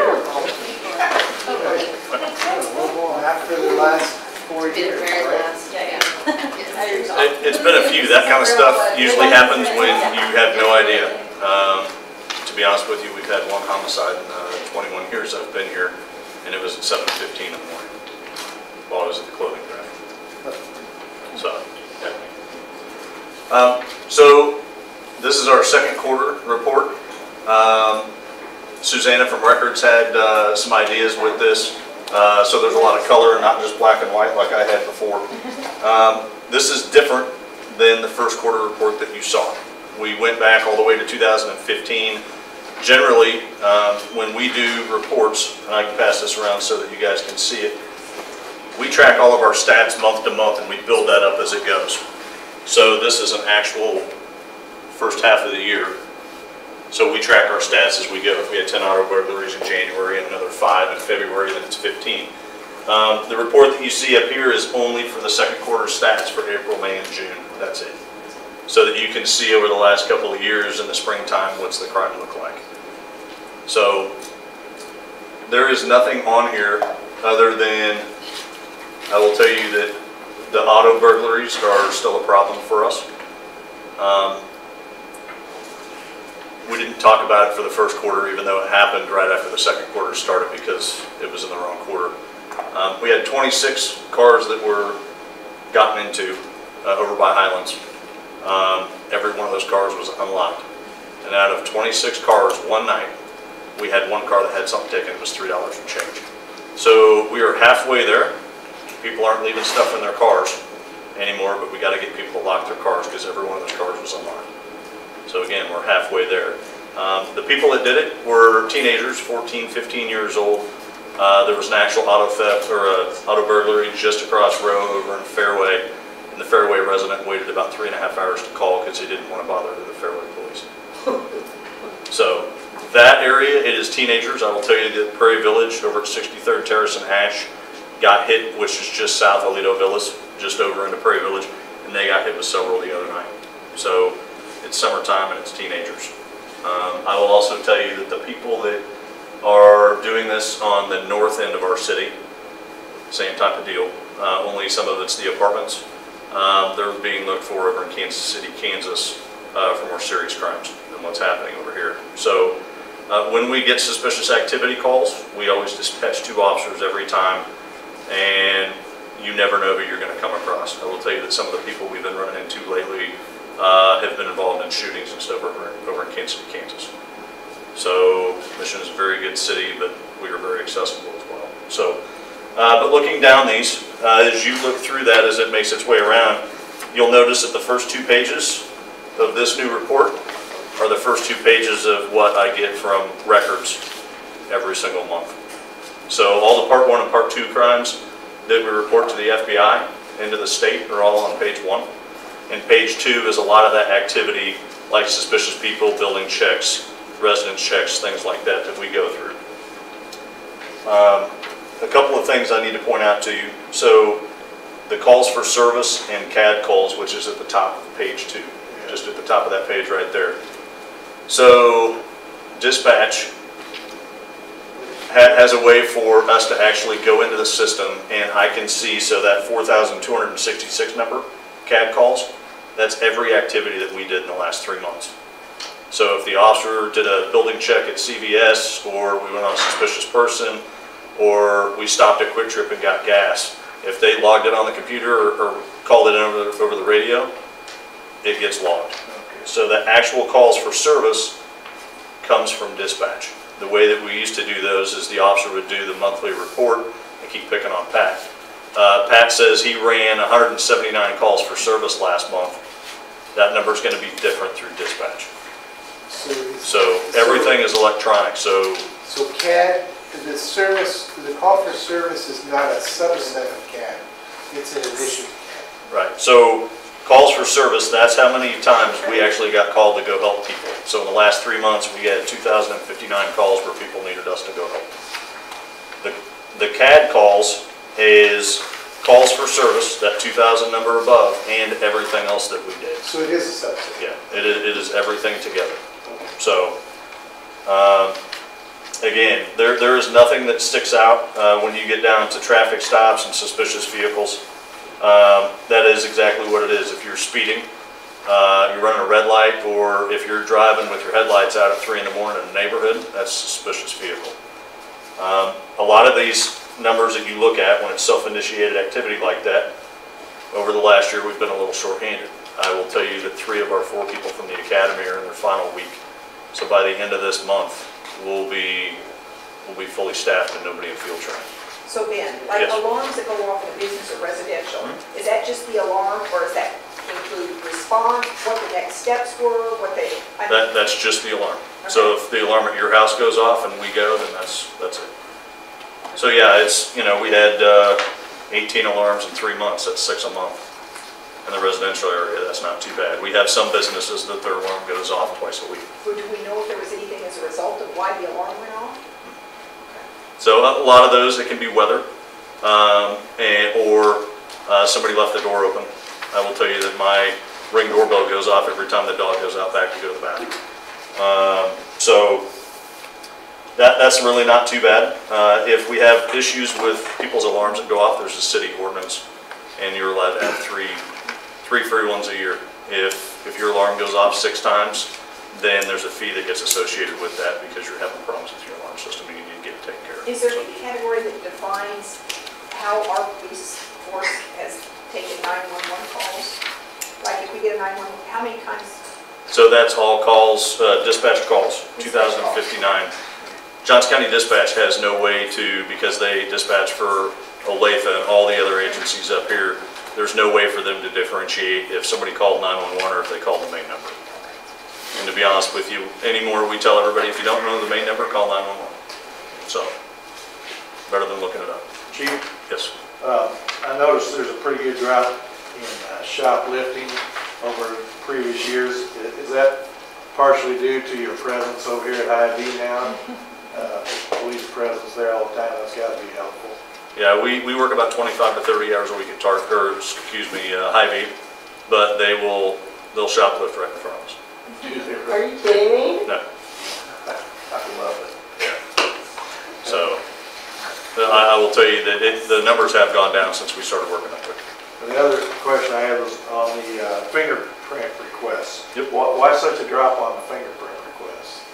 After the last 4 years, right? It's been a few. That kind of stuff usually happens when you have no idea. To be honest with you, we've had 1 homicide in 21 years I've been here, and it was at 7:15 in the morning while I was at the clothing drive. So, yeah. So this is our second quarter report. Susanna from Records had some ideas with this. So there's a lot of color, not just black and white like I had before. This is different than the first quarter report that you saw. We went back all the way to 2015. Generally, when we do reports, and I can pass this around so that you guys can see it, we track all of our stats month to month and we build that up as it goes. So this is an actual first half of the year. So we track our stats as we go. If we had 10 auto burglaries in January and another 5 in February, then it's 15. The report that you see up here is only for the second quarter stats for April, May, and June. That's it. So that you can see over the last couple of years in the springtime what's the crime look like. So there is nothing on here other than, I will tell you that the auto burglaries are still a problem for us. We didn't talk about it for the first quarter, even though it happened right after the second quarter started because it was in the wrong quarter. We had 26 cars that were gotten into over by Highlands. Every one of those cars was unlocked. And out of 26 cars one night, we had one car that had something taken. It was $3 and change. So we are halfway there. People aren't leaving stuff in their cars anymore, but we got to get people to lock their cars because every one of those cars was unlocked. So again, we're halfway there. The people that did it were teenagers, 14, 15 years old. There was an actual auto theft or an auto burglary just across row over in Fairway. And the Fairway resident waited about 3.5 hours to call because he didn't want to bother the Fairway police. So that area, it is teenagers. I will tell you that Prairie Village over at 63rd Terrace and Ash got hit, which is just south of Lido Villas, just over into Prairie Village, and they got hit with Sumrall the other night. So it's summertime and it's teenagers. I will also tell you that the people that are doing this on the north end of our city, same type of deal, only some of it's the apartments. They're being looked for over in Kansas City, Kansas for more serious crimes than what's happening over here. So when we get suspicious activity calls, we always dispatch 2 officers every time, and you never know who you're going to come across. I will tell you that some of the people we've been running into lately have been involved in shootings and stuff over in Kansas City, Kansas. So Mission is a very good city, but we are very accessible as well. So, but looking down these, as you look through that as it makes its way around, you'll notice that the first 2 pages of this new report are the first 2 pages of what I get from records every single month. So all the Part 1 and Part 2 crimes that we report to the FBI and to the state are all on page 1. And page 2 is a lot of that activity, like suspicious people, building checks, residence checks, things like that that we go through. A couple of things I need to point out to you. So the calls for service and CAD calls, which is at the top of page 2, just at the top of that page right there. So dispatch has a way for us to actually go into the system, and I can see, so that 4,266 number, CAD calls, that's every activity that we did in the last 3 months. So if the officer did a building check at CVS, or we went on a suspicious person, or we stopped at Quick Trip and got gas, if they logged it on the computer or called it in over the radio, it gets logged. Okay. So the actual calls for service comes from dispatch. The way that we used to do those is the officer would do the monthly report and keep picking on Pat. Pat says he ran 179 calls for service last month. That number is going to be different through dispatch. So everything is electronic. So CAD, the service, the call for service is not a subset of CAD. It's an addition to CAD. Right. So calls for service, that's how many times we actually got called to go help people. So in the last 3 months, we had 2,059 calls where people needed us to go help. The CAD calls is calls for service, that 2,000 number above, and everything else that we did. So it is a subset? Yeah, it is everything together. So, again, there is nothing that sticks out when you get down to traffic stops and suspicious vehicles. That is exactly what it is. If you're speeding, you're running a red light, or if you're driving with your headlights out at 3 in the morning in a neighborhood, that's a suspicious vehicle. A lot of these numbers that you look at when it's self-initiated activity like that, over the last year we've been a little short-handed. I will tell you that 3 of our 4 people from the academy are in their final week. So by the end of this month, we'll be fully staffed and nobody in field training. So Ben, like Yes. alarms that go off in a business or residential, is that just the alarm, or does that include response, what the next steps were, what they? That's just the alarm. Okay. So if the alarm at your house goes off and we go, then that's it. So yeah, it's, we had 18 alarms in 3 months. That's 6 a month. In the residential area, that's not too bad. We have some businesses that their alarm goes off twice a week. Or do we know if there was anything as a result of why the alarm went off? So a lot of those, it can be weather, or somebody left the door open. I will tell you that my Ring doorbell goes off every time the dog goes out back to go to the bathroom. So That's really not too bad. If we have issues with people's alarms that go off, there's a city ordinance, and you're allowed to have three free ones a year. If your alarm goes off 6 times, then there's a fee that gets associated with that because you're having problems with your alarm system and you need to get it taken care of. Is there any category that defines how our police force has taken 911 calls? Like if we get a 911, how many times? So that's all calls, dispatch calls, 2059. Johnson County Dispatch has no way to, because they dispatch for Olathe and all the other agencies up here, there's no way for them to differentiate if somebody called 911 or if they called the main number. And to be honest with you, anymore we tell everybody, if you don't know the main number, call 911. So, better than looking it up. Chief, Yes. I noticed there's a pretty good drop in shoplifting over previous years. Is that partially due to your presence over here at IB now? Police presence there all the time, that's got to be helpful. Yeah, we work about 25 to 30 hours a week at Hy-Vee, but they'll shoplift right in front of us. Are you kidding me? No. I love it. Yeah. So, I will tell you that the numbers have gone down since we started working up there. And the other question I had was on the fingerprint requests. Yep. Why such a drop on the fingerprint requests?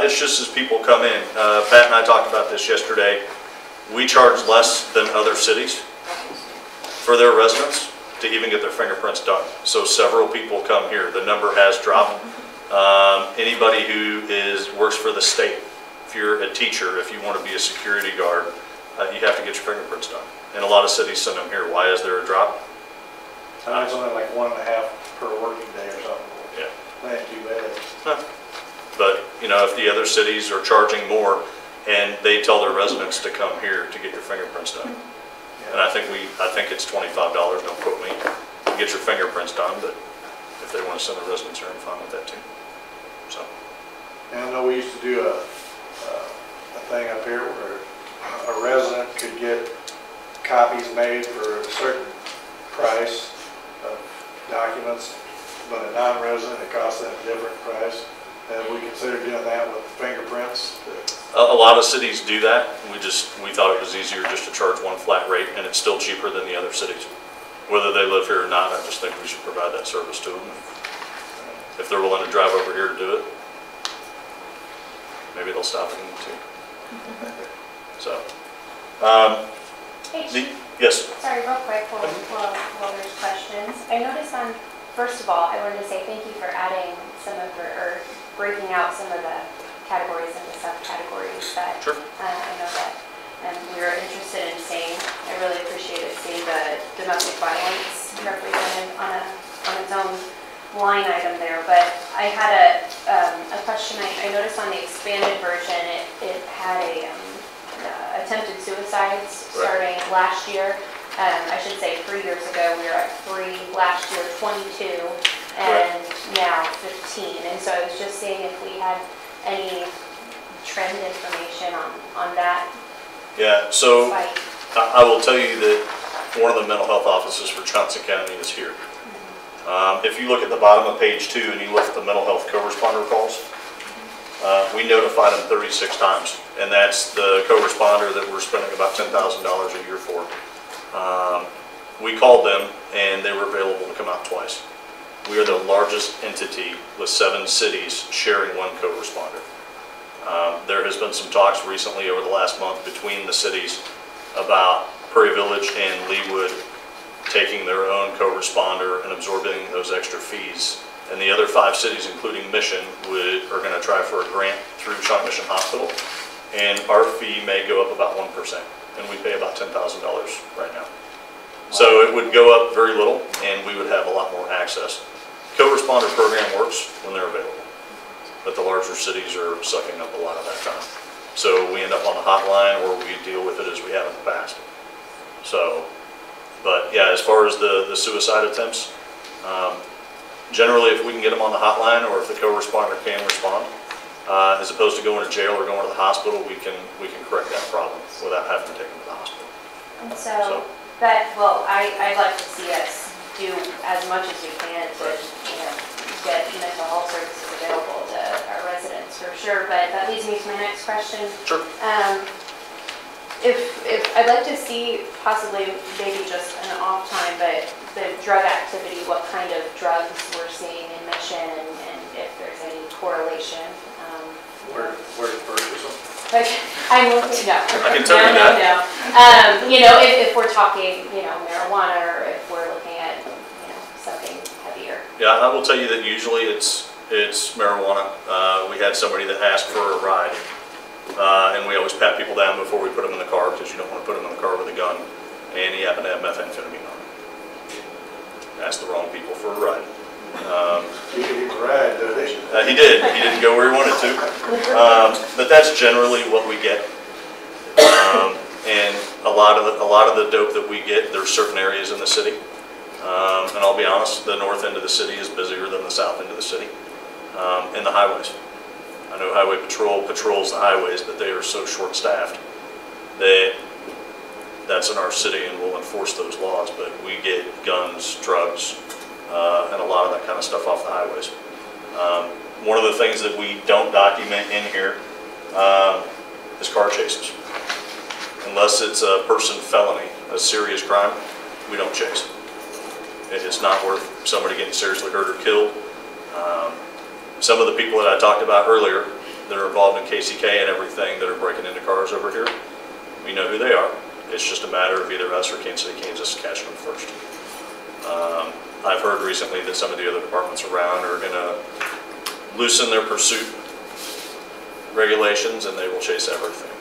It's just as people come in. Pat and I talked about this yesterday. We charge less than other cities for their residents to even get their fingerprints done. So several people come here. The number has dropped. Anybody who works for the state, if you're a teacher, if you want to be a security guard, you have to get your fingerprints done. And a lot of cities send them here. Why is there a drop? It's only like 1.5 per working day or something. Yeah. That ain't too bad. But, you know, if the other cities are charging more and they tell their residents to come here to get your fingerprints done. And I think it's $25, don't quote me, to get your fingerprints done, but if they want to send their residents here, I'm fine with that too. So. And I know we used to do a thing up here where a resident could get copies made for a certain price of documents, but a non-resident, it costs them a different price. Have we considered doing that with fingerprints? A lot of cities do that. We thought it was easier just to charge one flat rate, and it's still cheaper than the other cities. Whether they live here or not, I just think we should provide that service to them. If they're willing to drive over here to do it, maybe they'll stop at them too. So, Hey, Chief, yes. sorry, real quick, while there's questions. I noticed first of all, I wanted to say thank you for adding or breaking out some of the categories into subcategories that Sure. I know that we were interested in seeing. I really appreciated seeing the domestic violence represented on its own line item there. But I had a question. I noticed on the expanded version, it had attempted suicides starting last year. I should say 3 years ago, we were at 3, last year 22, and now 15. And so I was just seeing if we had any trend information on that. Yeah, so spike. I will tell you that one of the mental health offices for Johnson County is here. If you look at the bottom of page 2 and you look at the mental health co-responder calls, we notified them 36 times, and that's the co-responder that we're spending about $10,000 a year for. We called them and they were available to come out twice. We are the largest entity with 7 cities sharing one co-responder. There has been some talks recently over the last month between the cities about Prairie Village and Leawood taking their own co-responder and absorbing those extra fees. And the other 5 cities, including Mission, are going to try for a grant through Shawnee Mission Hospital. And our fee may go up about 1%, and we pay about $10,000 right now. So it would go up very little, and we would have a lot more access. Co-responder program works when they're available, but the larger cities are sucking up a lot of that time. So we end up on the hotline, or we deal with it as we have in the past. So, but yeah, as far as the suicide attempts, generally if we can get them on the hotline, or if the co-responder can respond, as opposed to going to jail or going to the hospital, we can correct that problem without having to take them to the hospital. And so I'd like to see us do as much as we can to get mental health services available to our residents things for sure, but that leads me to my next question. Sure. If I'd like to see possibly maybe just an off time, but the drug activity, what kind of drugs we're seeing in Mission, and if there's any correlation. Where to purchase them? Like, I'm no. I can tell you that. No. You know, if we're talking, you know, marijuana, or if we're looking at, you know, something heavier. Yeah, I will tell you that usually it's marijuana. We had somebody that asked for a ride, and we always pat people down before we put them in the car, because you don't want to put them in the car with a gun, and he happened to have methamphetamine on it. Asked the wrong people for a ride. He didn't even ride, did he? He did. He didn't go where he wanted to. But that's generally what we get. And a lot of the dope that we get, there's certain areas in the city. And I'll be honest, the north end of the city is busier than the south end of the city. And the highways. I know Highway Patrol patrols the highways, but they are so short-staffed that that's in our city, and we'll enforce those laws. But we get guns, drugs, and a lot of that kind of stuff off the highways. One of the things that we don't document in here is car chases. Unless it's a person felony, a serious crime, we don't chase. It's not worth somebody getting seriously hurt or killed. Some of the people that I talked about earlier that are involved in KCK and everything that are breaking into cars over here, we know who they are. It's just a matter of either us or Kansas City, Kansas catching them first. I've heard recently that some of the other departments around are going to loosen their pursuit regulations, and they will chase everything.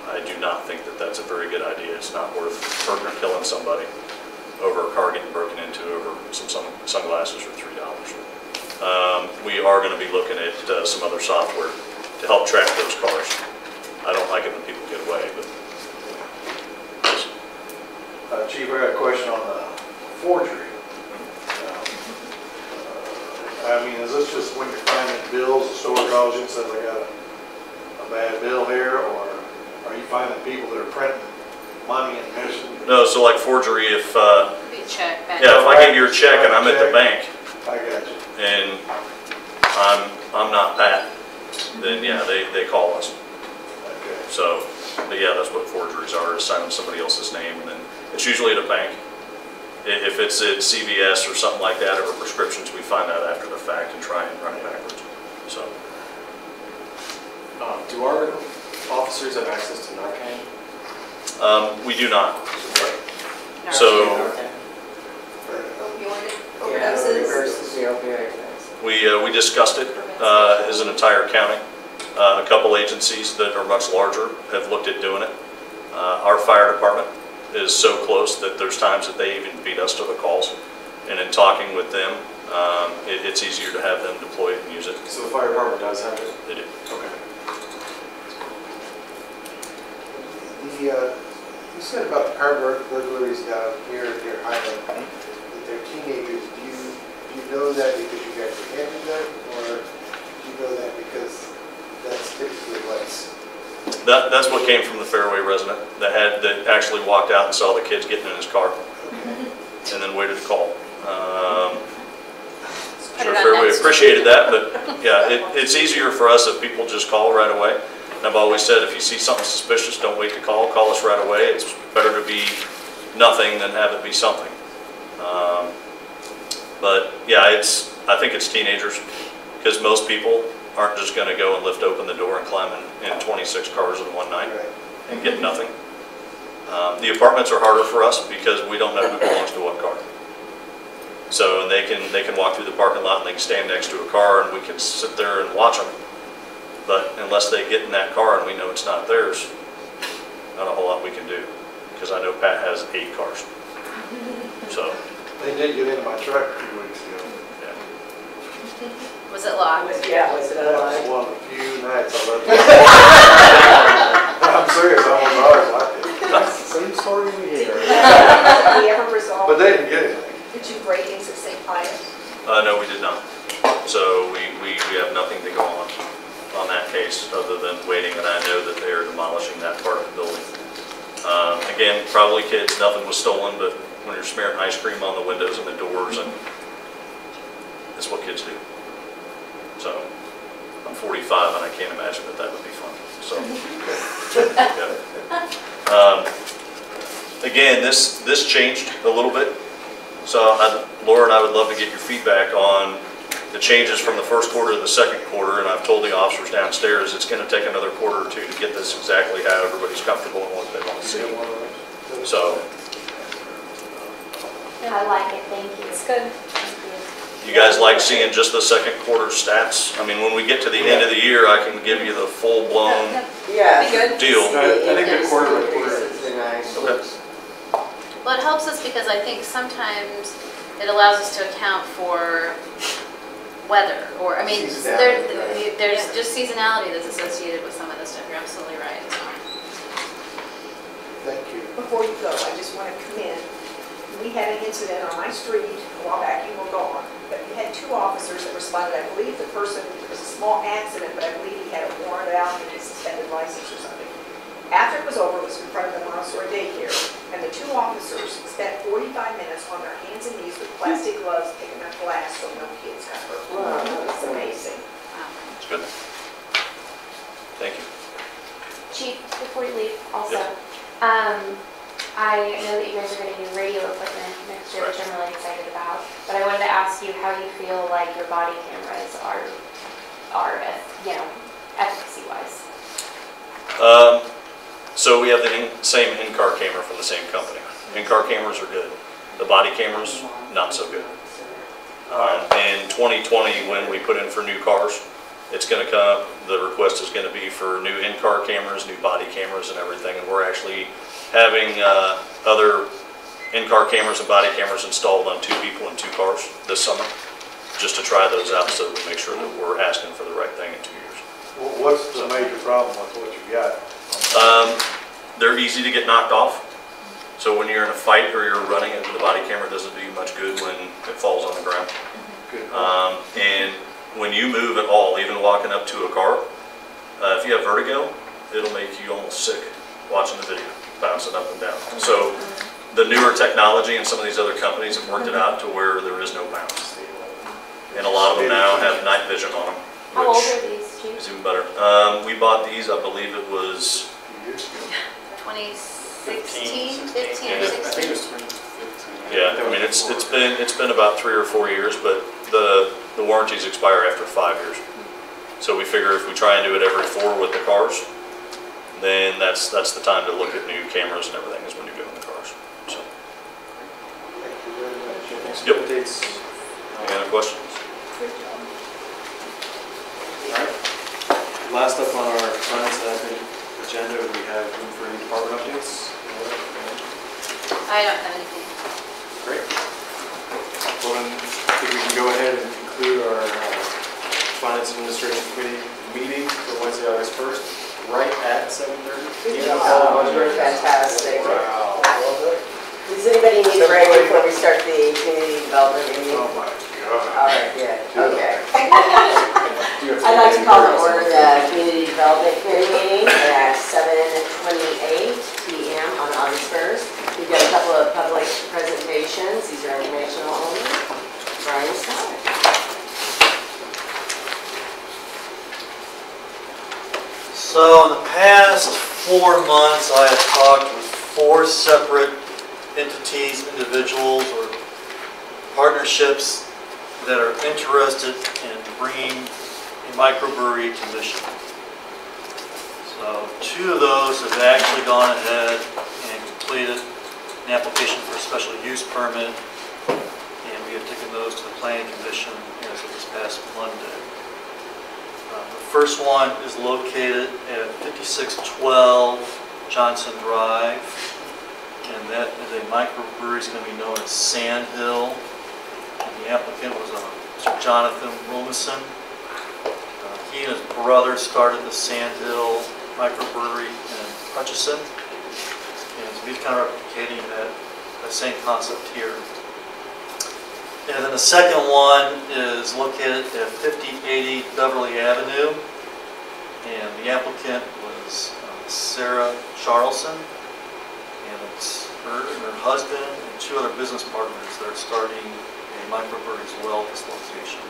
I do not think that that's a very good idea. It's not worth hurting or killing somebody over a car getting broken into over some sunglasses for $3. We are going to be looking at some other software to help track those cars. I don't like it when people get away, but Chief, I got a question on the forgery. I mean, is this just when you're finding bills, the store calls you and says, I got a bad bill here, or are you finding people that are printing money in Mission? no. So like forgery, if Be check back. yeah, if I get your check and I'm at the bank I got you. and I'm not Pat, then yeah, they call us. Okay. So, but yeah, that's what forgeries are, is signing somebody else's name, and then it's usually at a bank. If it's at CVS or something like that, or prescriptions, we find out after the fact and try and run it backwards. So, Do our officers have access to Narcan? we do not. No. So Opioid Yeah, overdoses. versus the opioid things. we discussed it as an entire county. A couple agencies that are much larger have looked at doing it. Our fire department is so close that there's times that they even beat us to the calls. And in talking with them, it's easier to have them deploy it and use it. So the fire department does have it? They do. Okay. You said about the car burglaries down here near Highland, that they're teenagers. Do you know that because you guys handled them, or do you know that because that's typically what's... That's what came from the Fairway resident that actually walked out and saw the kids getting in his car, and then waited to call. Sure, Fairway appreciated that, but yeah, it's easier for us if people just call right away. And I've always said, if you see something suspicious, don't wait to call us right away. It's better to be nothing than have it be something. But yeah, I think it's teenagers, because most people aren't just going to go and lift open the door and climb in 26 cars in one night and get nothing. The apartments are harder for us because we don't know who belongs to what car. So they can walk through the parking lot and they can stand next to a car and we can sit there and watch them. But unless they get in that car and we know it's not theirs, not a whole lot we can do. Because I know Pat has 8 cars. So They did get into my truck a few weeks ago. yeah. Was it locked? Yeah, was it That was alive? one of the few nights I left. I'm serious, I almost always liked it. That's the same story we hear. Did we ever resolve? But they didn't get anything. Did you ratings at St. Pius? No, we did not. So we have nothing to go on that case other than waiting, and I know that they are demolishing that part of the building. Again, probably kids, nothing was stolen, but when you're smearing ice cream on the windows and the doors, and it's what kids do. So I'm 45 and I can't imagine that would be fun, so. Yeah. Again, this changed a little bit, so Laura and I would love to get your feedback on the changes from the first quarter to the second quarter, and I've told the officers downstairs it's going to take another quarter or two to get this exactly how everybody's comfortable and what they want to see. So, I like it, thank you. It's good. you guys like seeing just the second quarter stats? I mean, when we get to the end of the year, I can give you the full-blown Yeah. Be good. deal. I think the quarter by quarter. Increases are nice. Okay. Well, it helps us because I think sometimes it allows us to account for weather, or, I mean, Seasonality, there's just seasonality that's associated with some of this stuff. You're absolutely right. So. Thank you. Before you go, I just want to commend, we had an incident on my street a while back, you were gone, but we had 2 officers that responded. I believe the person, it was a small accident, but I believe he had a warrant out and he suspended license or something. After it was over, it was in front of the Montessori daycare, and the 2 officers spent 45 minutes on their hands and knees with plastic gloves picking up glass so no kids got hurt. Wow. It's amazing. It's good. Thank you. Chief, before you leave, also, Yes. I know that you guys are going to do radio equipment next year, which I'm really excited about. But I wanted to ask you how you feel like your body cameras are you know, efficacy-wise. So we have the same in-car camera from the same company. In-car cameras are good. The body cameras, not so good. In 2020, when we put in for new cars, it's going to come, the request is going to be for new in-car cameras, new body cameras and everything. And we're actually having other in-car cameras and body cameras installed on 2 people in 2 cars this summer, just to try those out so we make sure that we're asking for the right thing in 2 years. What's the major problem with what you got? They're easy to get knocked off. So when you're in a fight or you're running, the body camera doesn't do you much good when it falls on the ground. Good. And when you move at all, even walking up to a car, if you have vertigo, it'll make you almost sick watching the video, bouncing up and down. So the newer technology and some of these other companies have worked it out to where there is no bounce. And a lot of them now have night vision on them, How old which are these, Chief? is even better. We bought these, I believe it was 2016, 15 or Yeah. I think it 16. was 2015. Yeah, I mean, it's been about 3 or 4 years, but the warranties expire after 5 years. So we figure if we try and do it every 4 with the cars, then that's the time to look at new cameras and everything is when you go in the cars. So, Thank you very much. Thanks for Yep. the updates. any other questions? Last up on our finance and admin agenda, we have room for any department updates. I don't have anything. Great. Well, then, I think we can go ahead and conclude our Finance Administration Committee meeting for Wednesday, August 1st, right at 7:30. Good job. You're fantastic. Wow. Does anybody need a break before we start the community development meeting? Oh my All God. right, good, okay. Do you have I'd like to call to order any- the community development committee meeting at 7:28 PM on August 1st. We've got a couple of public presentations. These are informational only. Brian Scott. So in the past 4 months, I have talked with 4 separate entities, individuals, or partnerships that are interested in bringing a microbrewery to Michigan. So 2 of those have actually gone ahead and completed an application for a special use permit, and we have taken those to the Planning Commission as of this past Monday. The first one is located at 5612 Johnson Drive, and that is a microbrewery. It's going to be known as Sand Hill. And the applicant was Mr. Jonathan Wilmison. He and his brother started the Sand Hill microbrewery in Hutchinson, and so he's kind of replicating that same concept here. And then the second one is located at 5080 Beverly Avenue, and the applicant was Sarah Charlson, and it's her and her husband and 2 other business partners that are starting a microbrewery as well at this location.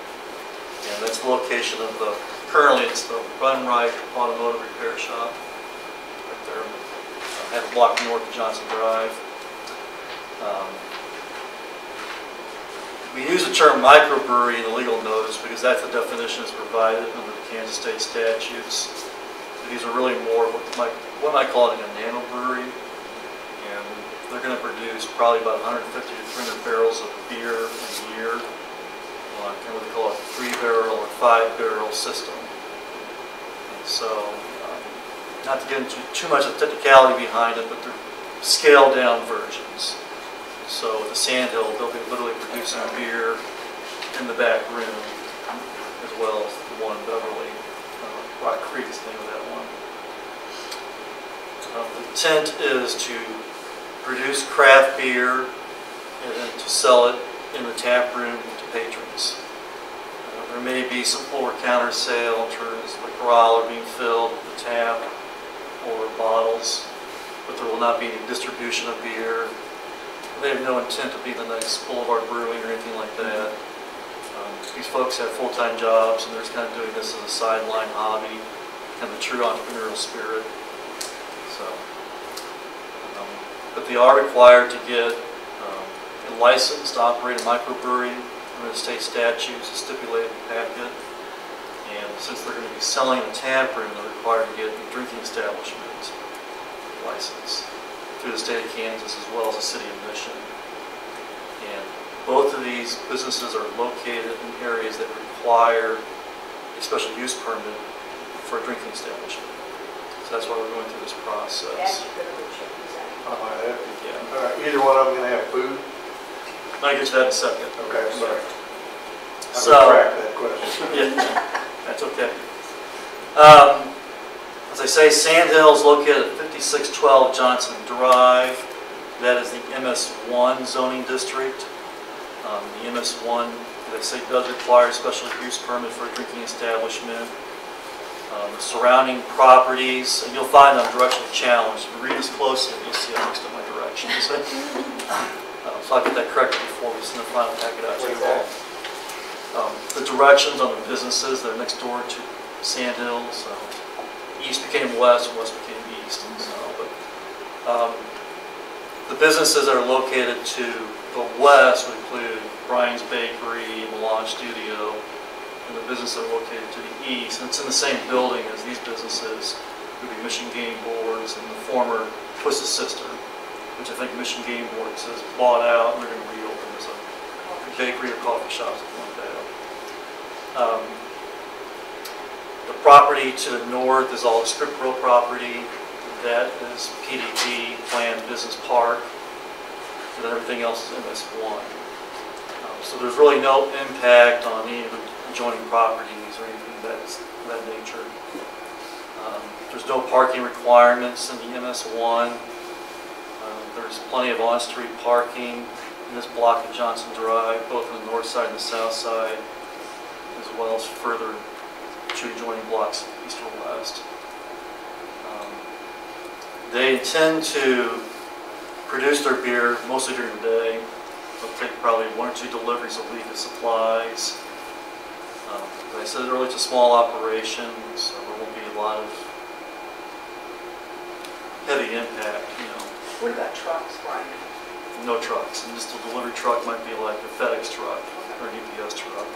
And that's the location of the currently it's the Run Right Automotive Repair Shop right there. Half a block north of Johnson Drive. We use the term microbrewery in the legal notice because that's the definition that's provided under the Kansas state statutes. These are really more what I call a nano brewery, and they're going to produce probably about 150 to 300 barrels of beer a year on kind of what we call a 3-barrel or 5-barrel system. And so, not to get into too much of the technicality behind it, but they're scaled down versions. So with the Sandhill, they'll be literally producing beer in the back room, as well as the one in Beverly. Rock Creek is the name of that one. The intent is to produce craft beer and then to sell it in the tap room to patrons. There may be some over-counter sale in terms of the growler being filled with the tap or bottles, but there will not be any distribution of beer. They have no intent to be the next Boulevard Brewing or anything like that. These folks have full-time jobs and they're just kind of doing this as a sideline hobby, kind of a true entrepreneurial spirit. So, but they are required to get a license to operate a microbrewery under the state statutes, a stipulated packet. And since they're going to be selling in a tap room, they're required to get a drinking establishment license through the state of Kansas as well as the city of Mission. And both of these businesses are located in areas that require a special use permit for a drinking establishment. So that's why we're going through this process. Yeah. Either one of them going to have food? I'll get to that in a second. Okay, sorry. So, track that question. Yeah, that's okay. As I say, Sandhill is located at 5612 Johnson Drive. That is the MS1 zoning district. The MS1, as I say, does require a special use permit for a drinking establishment. The surrounding properties, and you'll find I'm directionally challenged. If you read this closely, you'll see I'm mixed up my directions. So I'll get that corrected before we send the final packet out to you all. The directions on the businesses that are next door to Sandhill, so east became west, and west became east. And so, but the businesses that are located to the west would include Brian's Bakery, Milan Studio, and the businesses that are located to the east. And it's in the same building as these businesses. It would be Mission Game Boards and the former Twisted Sister, which I think Mission Game Boards has bought out and they're going to reopen as a bakery or coffee shop, something like that. The property to the north is all the Script Row property. That is PDP, Planned Business Park, and everything else is MS1. So there's really no impact on any of the adjoining properties or anything of that nature. There's no parking requirements in the MS1. There's plenty of on-street parking in this block of Johnson Drive, both on the north side and the south side, as well as further two adjoining blocks east or west. They intend to produce their beer mostly during the day. They'll take probably 1 or 2 deliveries a week of supplies. As I said earlier, it's a small operation, so there won't be a lot of heavy impact, you know. What about trucks, Brian? No trucks, and just a delivery truck might be like a FedEx truck or an UPS truck.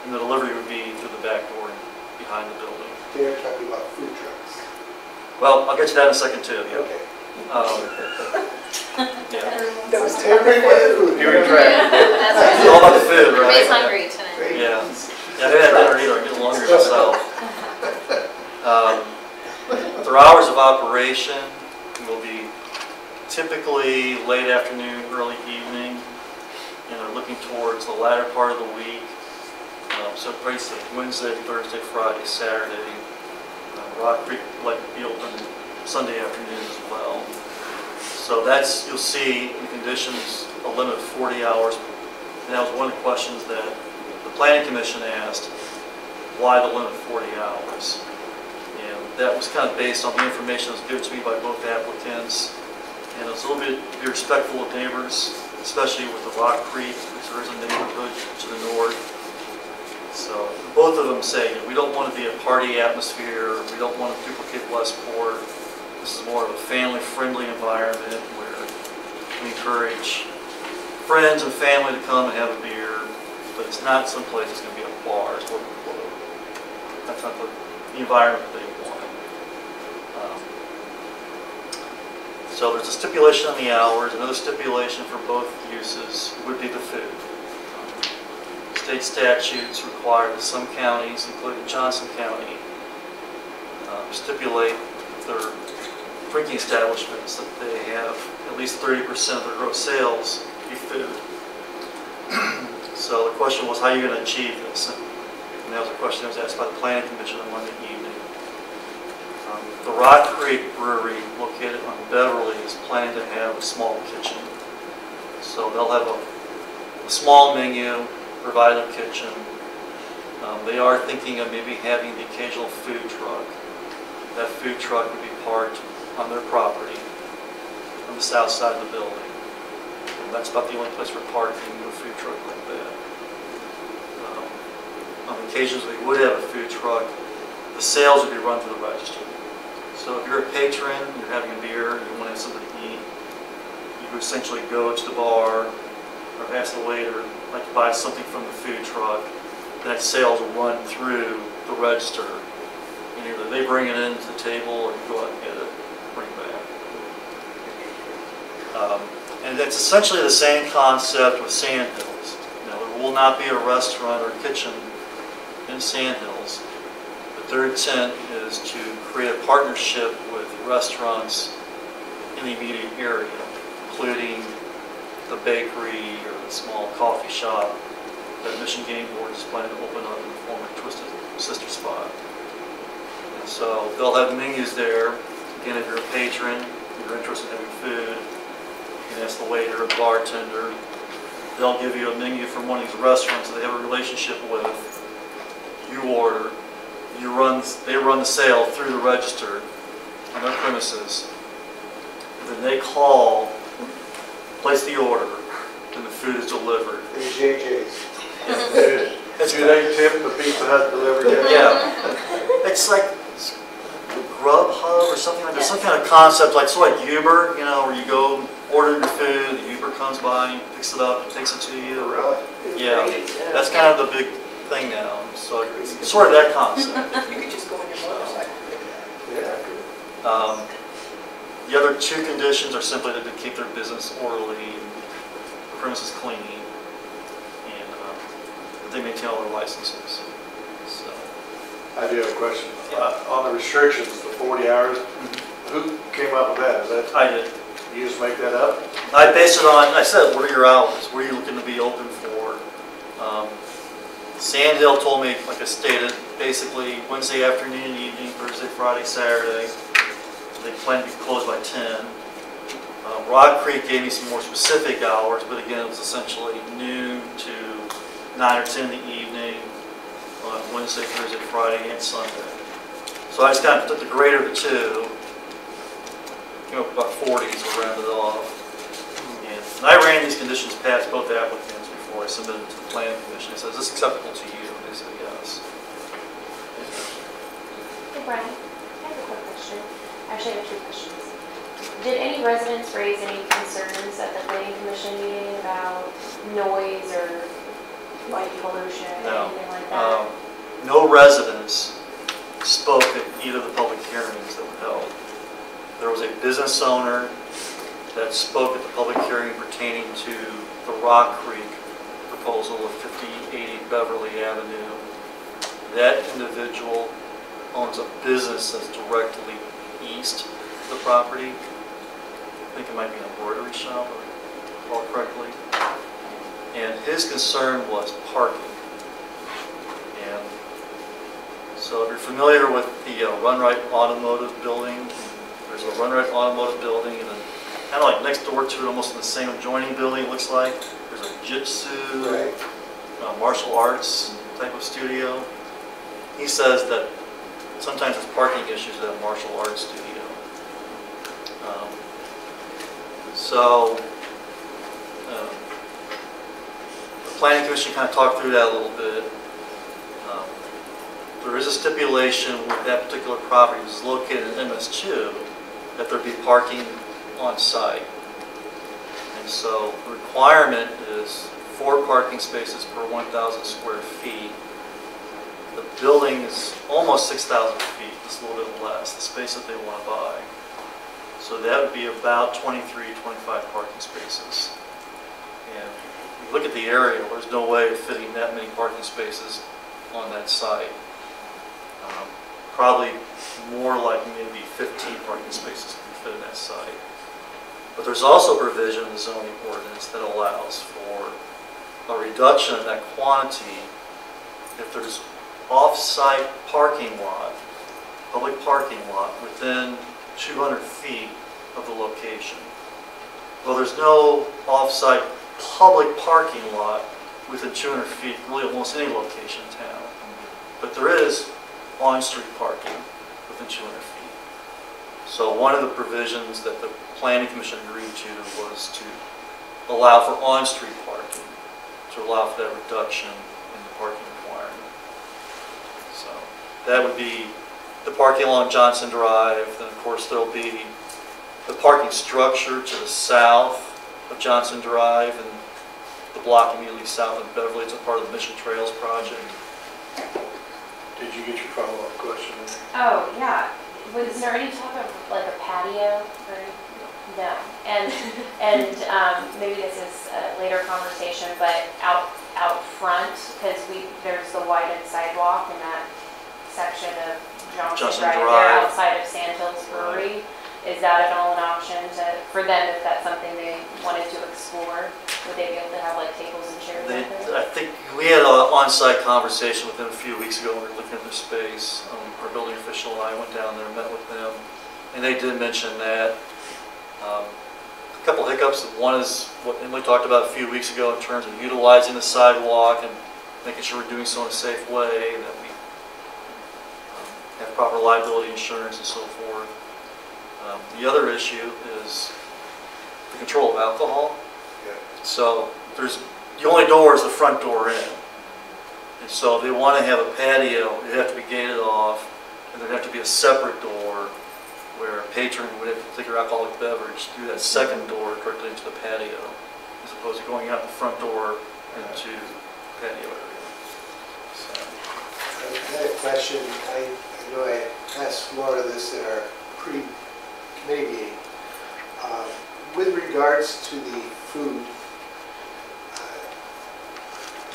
And the delivery would be through the back door and behind the building. They're talking about food trucks. Well, I'll get to that in a second too. Yeah. Okay. Yeah. Those Food. You're track. It's all about the food, right? Everybody's hungry tonight. Yeah. Yeah, I haven't had dinner either. I'm getting hungry myself. Their hours of operation will be typically late afternoon, early evening, and they're looking towards the latter part of the week. So basically Wednesday, Thursday, Friday, Saturday. Rock Creek would like to be open Sunday afternoon as well. So that's, you'll see in the conditions, a limit of 40 hours. And that was one of the questions that the Planning Commission asked, why the limit of 40 hours? And that was kind of based on the information that was given to me by both applicants. And it's a little bit be respectful of neighbors, especially with the Rock Creek, because there is a neighborhood to the north. So both of them say, we don't want to be a party atmosphere, we don't want to duplicate Westport. This is more of a family-friendly environment where we encourage friends and family to come and have a beer, but it's not someplace that's going to be a bar. It's what that's not the environment they want. So there's a stipulation on the hours. Another stipulation for both uses would be the food. State statutes require that some counties, including Johnson County, stipulate their drinking establishments that they have at least 30% of their gross sales be food. So the question was, how are you going to achieve this? And that was a question that was asked by the Planning Commission on Monday evening. The Rock Creek Brewery, located on Beverly, is planning to have a small kitchen. So they'll have a small menu, provide a kitchen. They are thinking of maybe having the occasional food truck. That food truck would be parked on their property on the south side of the building. And that's about the only place for parking a food truck like that. On occasions we would have a food truck, the sales would be run through the register. So if you're a patron, you're having a beer, you want to have something to eat, you would essentially go to the bar or ask the waiter, like to buy something from the food truck. That sales will run through the register. And either they bring it into the table or you go out and get it, bring it back. And it's essentially the same concept with Sandhills. There will not be a restaurant or kitchen in Sandhills. Their intent is to create a partnership with restaurants in the immediate area, including the bakery or the small coffee shop that Mission Game Board is planning to open up in the former Twisted Sister spot. And so they'll have menus there. Again, if you're a patron, you're interested in having food, you can ask the waiter or the bartender. They'll give you a menu from one of these restaurants that they have a relationship with. You order. They run the sale through the register on their premises. And then they call, place the order, and the food is delivered. There's JJ's. Do they tip the Pizza Hut delivery guy? Yeah. It's like Grubhub or something like that. Some kind of concept, like sort of like Uber, where you go order your food, the Uber comes by, picks it up, and takes it to you. Really? Yeah. That's kind of the big thing now. So it's sort of that concept. You could just go on your motorcycle. Yeah. The other two conditions are simply that they keep their business orderly, the premises clean, and that they maintain all their licenses. So, I do have a question. On the restrictions, the 40 hours, who came up with that? Is that I did. you just make that up? I based it on, I said, what are your hours? What are you looking to be open for? Sandhill told me, like I stated, basically Wednesday afternoon and evening, Thursday, Friday, Saturday. They plan to be closed by 10. Rock Creek gave me some more specific hours, but again, it was essentially noon to 9 or 10 in the evening on Wednesday, Thursday, Friday, and Sunday. So I just kind of took the greater of the two, came up with about 40, so rounded off. And I ran these conditions past both applicants before I submitted to the Planning Commission. I said, is this acceptable to you? And they said yes. Hey Brian, I have a quick question. Actually, I have two questions. Did any residents raise any concerns at the Planning Commission meeting about noise or light pollution or anything like that? No residents spoke at either of the public hearings that were held. There was a business owner that spoke at the public hearing pertaining to the Rock Creek proposal of 5080 Beverly Avenue. That individual owns a business that's directly east of the property. I think it might be an embroidery shop, if I recall correctly. And his concern was parking. And so if you're familiar with the Run-Right Automotive building, there's a Run-Right Automotive building, and then kind of like next door to it, almost in the same adjoining building, it looks like, there's a jiu-jitsu, martial arts type of studio. He says that sometimes there's parking issues at a martial arts studio. The Planning Commission kind of talked through that a little bit. there is a stipulation with that particular property is located in MS2 that there be parking on site. And so the requirement is 4 parking spaces per 1,000 square feet. The building is almost 6,000 feet, just a little bit less, the space that they want to buy. So that would be about 23, 25 parking spaces. And if you look at the area, there's no way of fitting that many parking spaces on that site. Probably more like maybe 15 parking spaces can fit in that site. But there's also provision in the zoning ordinance that allows for a reduction in that quantity if there's off-site parking lot, public parking lot within 200 feet of the location. Well, there's no off-site public parking lot within 200 feet, really almost any location in town. But there is on-street parking within 200 feet. So one of the provisions that the Planning Commission agreed to was to allow for on-street parking, to allow for that reduction in the parking requirement. So that would be the parking along Johnson Drive. Then of course there'll be the parking structure to the south of Johnson Drive and the block immediately south of Beverly. It's a part of the Mission Trails project. Did you get your follow-up question? Oh, yeah. Was there any talk of like a patio or no? And maybe this is a later conversation, but out front, because there's the widened sidewalk in that section of Johnson Drive there outside of Sandhills Brewery. Is that at all an option for them if that's something they wanted to explore? Would they be able to have like tables and chairs? I think we had an on-site conversation with them a few weeks ago when we were looking at their space. Our building official and I went down there and met with them, and they did mention that. A couple hiccups. One is what Emily talked about a few weeks ago in terms of utilizing the sidewalk and making sure we're doing so in a safe way, and that we have proper liability insurance and so forth. The other issue is the control of alcohol. Yeah. So the only door is the front door in. And so if they want to have a patio, it have to be gated off, and there'd have to be a separate door where a patron would have to take their alcoholic beverage through that second door directly into the patio, as opposed to going out the front door into the patio area. So. I had a question. I know I asked Laura this in our pre-committee meeting. With regards to the food,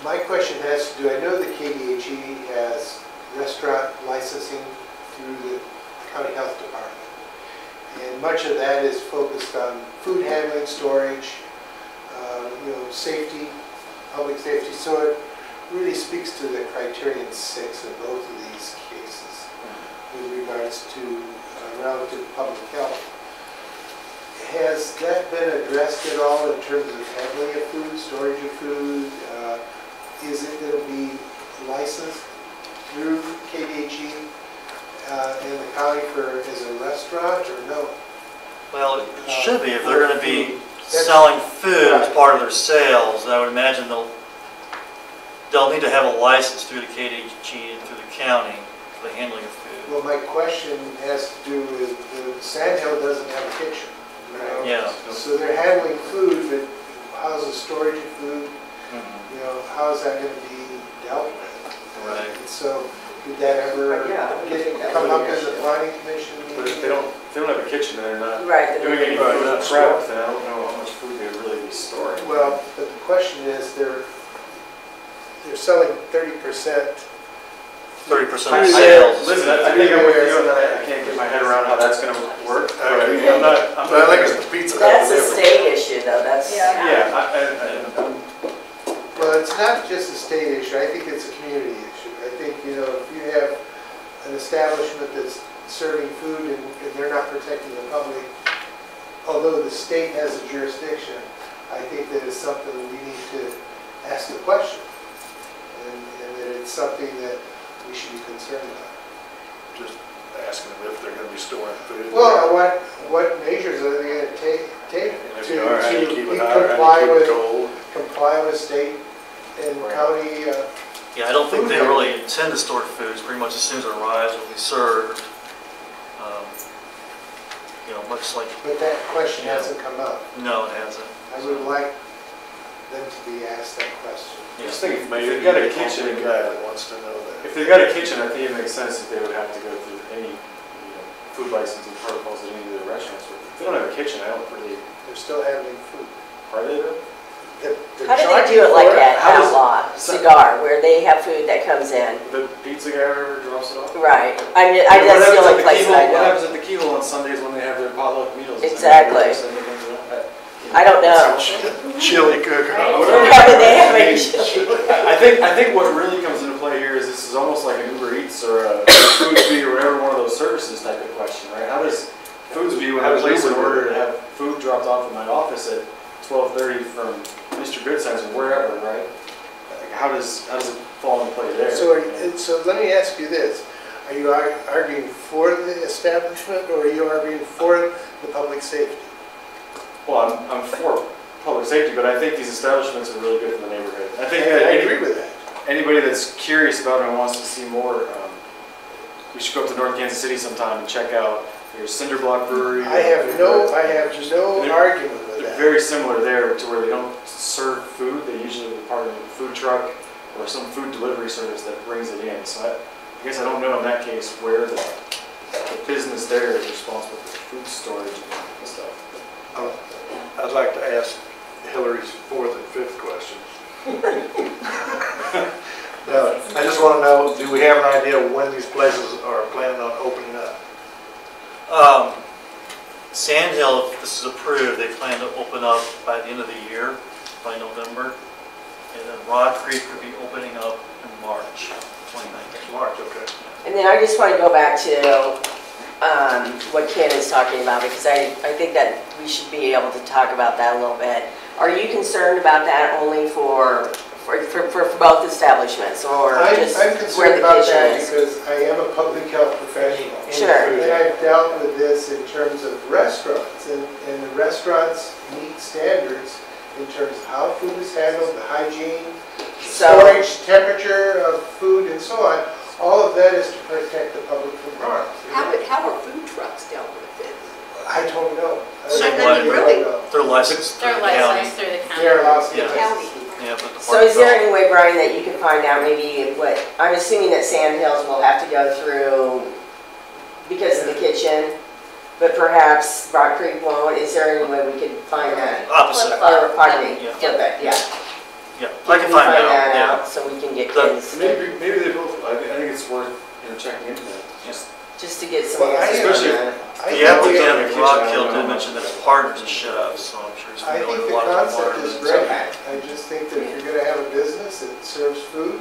my question has to do, I know the KDHE has restaurant licensing through the County Health Department. And much of that is focused on food handling, storage, safety, public safety. So it really speaks to the criterion 6 in both of these cases with regards to relative public health. Has that been addressed at all in terms of handling of food, storage of food? Is it going to be licensed through KDHE in the county as a restaurant or no? Well, it should be. If they're going to be selling food as part of their sales, I would imagine they'll need to have a license through the KDHE and through the county for the handling of food. Well, my question has to do with Sandhill doesn't have a kitchen. Right? Yeah. So they're handling food, but how's the storage of food? How is that going to be dealt with? Right. And so, did that ever come up in the planning commission? But if they don't have a kitchen, they're not Right. doing any food prep, then I don't know how much food they would really be storing. Well, but the question is, they're selling 30%. 30% of sales. Listen, I think I'm with you, and I can't get my head around how that's going to work. But I'm not. I think it's the pizza. That's a state issue, though. That's Yeah. Well, it's not just a state issue. I think it's a community issue. I think, if you have an establishment that's serving food and they're not protecting the public, although the state has a jurisdiction, I think that it's something we need to ask the question. And that it's something that we should be concerned about. Just asking them if they're going to be storing food. Well, what measures are they going to take If to you are, how do you keep it hot, how do you keep it cold? comply with state and county Yeah, I don't think they really intend to store foods. Pretty much as soon as it arrives, it'll be served. You know, much like, But that question hasn't come up. no, it hasn't. I would like them to be asked that question. Just think, if Maybe they've got a the kitchen, guy that wants to know that. if they've got a kitchen, I think it makes sense that they would have to go through any, food licensing protocols that any of the restaurants would. If they don't have a kitchen, I don't really, They're still handling food. are they though? How do they do it like at How does- Outlaw Cigar, where they have food that comes in? The pizza guy ever drops it off? Right. That's What the happens only at the place Keyhole- that I What know. happens at the Keyhole on Sundays when they have their potluck meals? Exactly. I don't know. Chili cook. How do they have a I think what really comes into play here is this is almost like an Uber Eats or a Foodsby or whatever, one of those services type of question, right? How does Foodsby, when How I does place an Uber do order to have food dropped off at my office at 12:30 from Mr. Goodside's or wherever, right? Like, how does it fall into play there? So let me ask you this. Are you arguing for the establishment or are you arguing for the public safety? Well, I'm for public safety, but I think these establishments are really good for the neighborhood. I think I that agree with that. anybody that's curious about it and wants to see more, we should go up to North Kansas City sometime and check out their Cinder Block Brewery. I have no argument with They're that. very similar there to where they don't serve food. They usually are part of a food truck or some food delivery service that brings it in. So I guess I don't know in that case where the business there is responsible for food storage and stuff. I'd like to ask Hillary's fourth and fifth question. No, I just want to know, do we have an idea when these places are planning on opening up? Sandhill, if this is approved, they plan to open up by the end of the year, by November. And then Rod Creek could be opening up in March 2019. March, okay. And then I just want to go back to what Ken is talking about, because I think that we should be able to talk about that a little bit. Are you concerned about that only for both establishments, or I'm just concerned where the about kitchen that is? because I am a public health professional. Sure. And I've dealt with this in terms of restaurants, and the restaurants meet standards in terms of how food is handled, the hygiene, storage, temperature of food, and so on. All of that is to protect the public from harm. How are food trucks dealt with it? I don't know. So I mean, really? They're licensed through They're the county. licensed through the county. They're allowed to Yeah. get County. Yeah, but the So is there any way, Brian, that you can find out maybe what, I'm assuming that Sandhills will have to go through because of the kitchen, but perhaps Rock Creek won't. Is there any way we could find that? Opposite. Or, pardon me, Yeah. flip it, yeah. Yeah, I can find that out, yeah. out so we can get The- kids, Maybe they both. I think it's worth checking into that. just to get some Well, answers on especially- that. The applicant, kitchen, Rock I Hill, don't did know. mention that his partner's a chef, so I'm sure he's I familiar think with the a lot of concept is requirements. great. I just think that if you're going to have a business that serves food,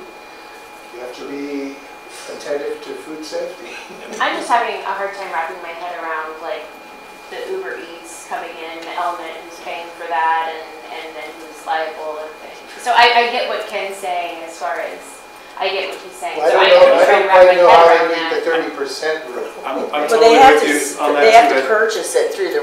you have to be attentive to food safety. I'm just having a hard time wrapping my head around like the Uber Eats coming in, the element who's paying for that, and then who's liable and things. So I get what Ken's saying as far as, I get what he's saying. Well, So I I'm don't just trying to quite wrap my know how head they around meet the that. 30% rule. I'm But totally they have with to, you on that they have too, to but- purchase it through the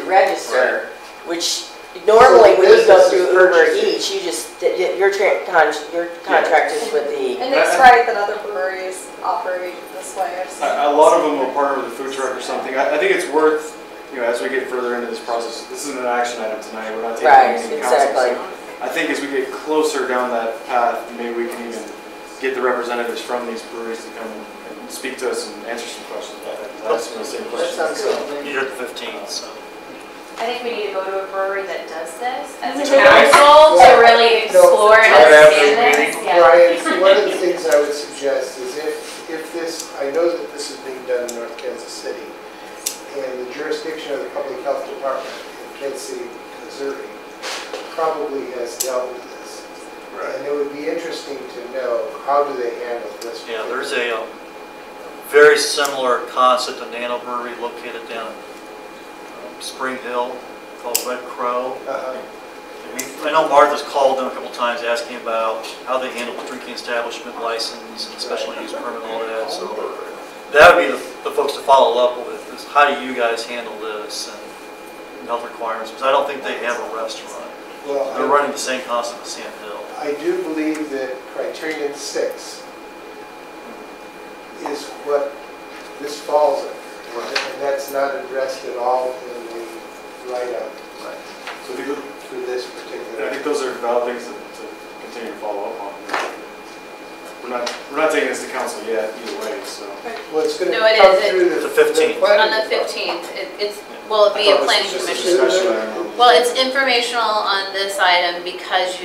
register, which normally So the when you go business is through Uber purchasing. Eats, you just, your contract is with the, And it's right that other breweries operate this way. I've seen A lot of them will partner with a food truck or something. I think it's worth, as we get further into this process, this isn't an action item tonight, we're not taking right, anything to council. exactly. So I think as we get closer down that path, maybe we can even get the representatives from these breweries to come and speak to us and answer some questions about that. 'Cause I have some of the same That questions. sounds good. You're at the 15th, so. I think we need to go to a brewery that does this as a Yeah. council to really explore and understand this. Yeah. Brian, one of the things I would suggest is if this, I know that this is being done in North Kansas City, and the jurisdiction of the Public Health Department in Kansas City, Missouri, probably has dealt with this. And it would be interesting to know, how do they handle this? Yeah, there's a very similar concept, a nano brewery located down in Spring Hill called Red Crow. I know Martha's called them a couple times asking about how they handle the drinking establishment license and special use permit and all that. So that would be the folks to follow up with, is how do you guys handle this and health requirements? Because I don't think they have a restaurant. Well, They're running the same concept as Sand Hill. I do believe that criterion 6 is what this falls under. And that's not addressed at all in the write-up So I think, for this I particular. think those are valid things to continue to follow up on. We're not taking this to council yet, either way, so. Well, it's going to No, it come is. through The 15th. On planning the department. 15th, will it be a planning Just a commission? discussion item. Well, it's informational on this item because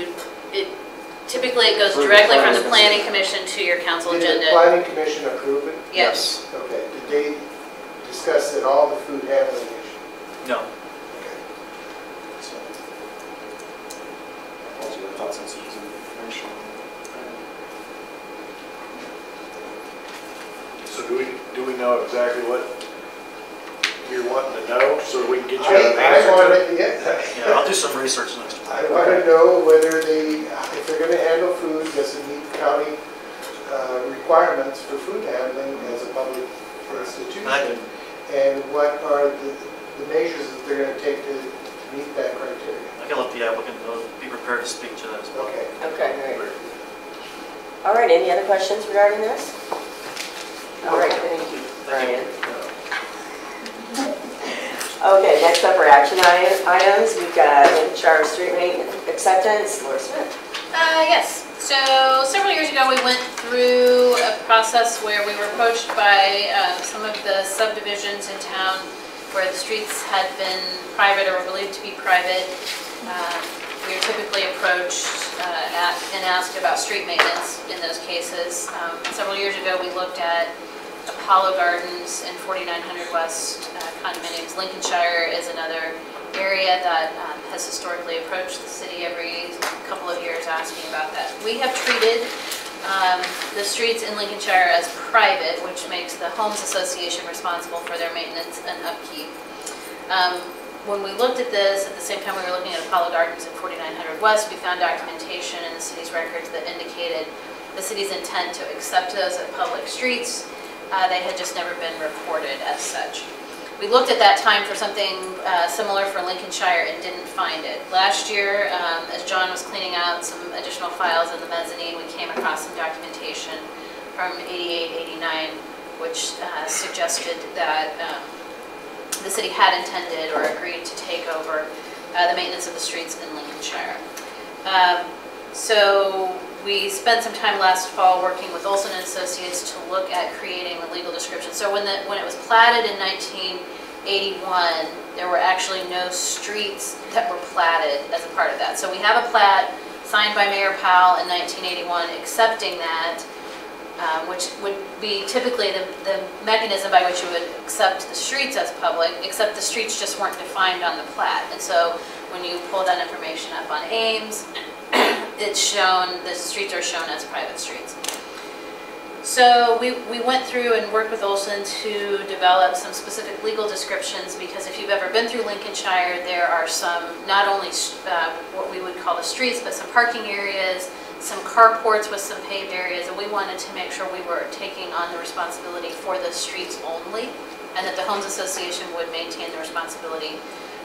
typically it goes directly from the planning commission to your council Did the agenda. planning commission approve it? Yes. Okay, did they discuss at all the food handling issue? No. Okay. So, those are the thoughts and issues and information. So do we know exactly what you're wanting to know, so we can get you an I answer want to it? to, yeah. Yeah, I'll do some research next week. I want to know whether if they're going to handle food, does it meet county requirements for food handling as a public institution? And what are the measures that they're going to take to meet that criteria? I can let the applicant know, be prepared to speak to that as well. Okay. Okay, great. All right, any other questions regarding this? All right, thank you, Brian. Okay, next up are action items. We've got Lincolnshire Street Maintenance Acceptance, Laura Smith. Yes, so several years ago we went through a process where we were approached by some of the subdivisions in town where the streets had been private or were believed to be private. We are typically approached and asked about street maintenance in those cases. Several years ago we looked at Apollo Gardens and 4900 West condominiums. Lincolnshire is another area that has historically approached the city every couple of years asking about that. We have treated the streets in Lincolnshire as private, which makes the Homes Association responsible for their maintenance and upkeep. When we looked at this, at the same time we were looking at Apollo Gardens and 4900 West, we found documentation in the city's records that indicated the city's intent to accept those as public streets. They had just never been reported as such. We looked at that time for something similar for Lincolnshire and didn't find it. Last year, as John was cleaning out some additional files in the mezzanine, we came across some documentation from 88, 89, which suggested that the city had intended or agreed to take over the maintenance of the streets in Lincolnshire. So we spent some time last fall working with Olson & Associates to look at creating the legal description. So when it was platted in 1981, there were actually no streets that were platted as a part of that. So we have a plat signed by Mayor Powell in 1981 accepting that, which would be typically the mechanism by which you would accept the streets as public, except the streets just weren't defined on the plat. And so when you pull that information up on Ames, it's shown, the streets are shown as private streets. So we went through and worked with Olson to develop some specific legal descriptions, because if you've ever been through Lincolnshire, there are some, not only what we would call the streets, but some parking areas, some carports with some paved areas, and we wanted to make sure we were taking on the responsibility for the streets only, and that the Homes Association would maintain the responsibility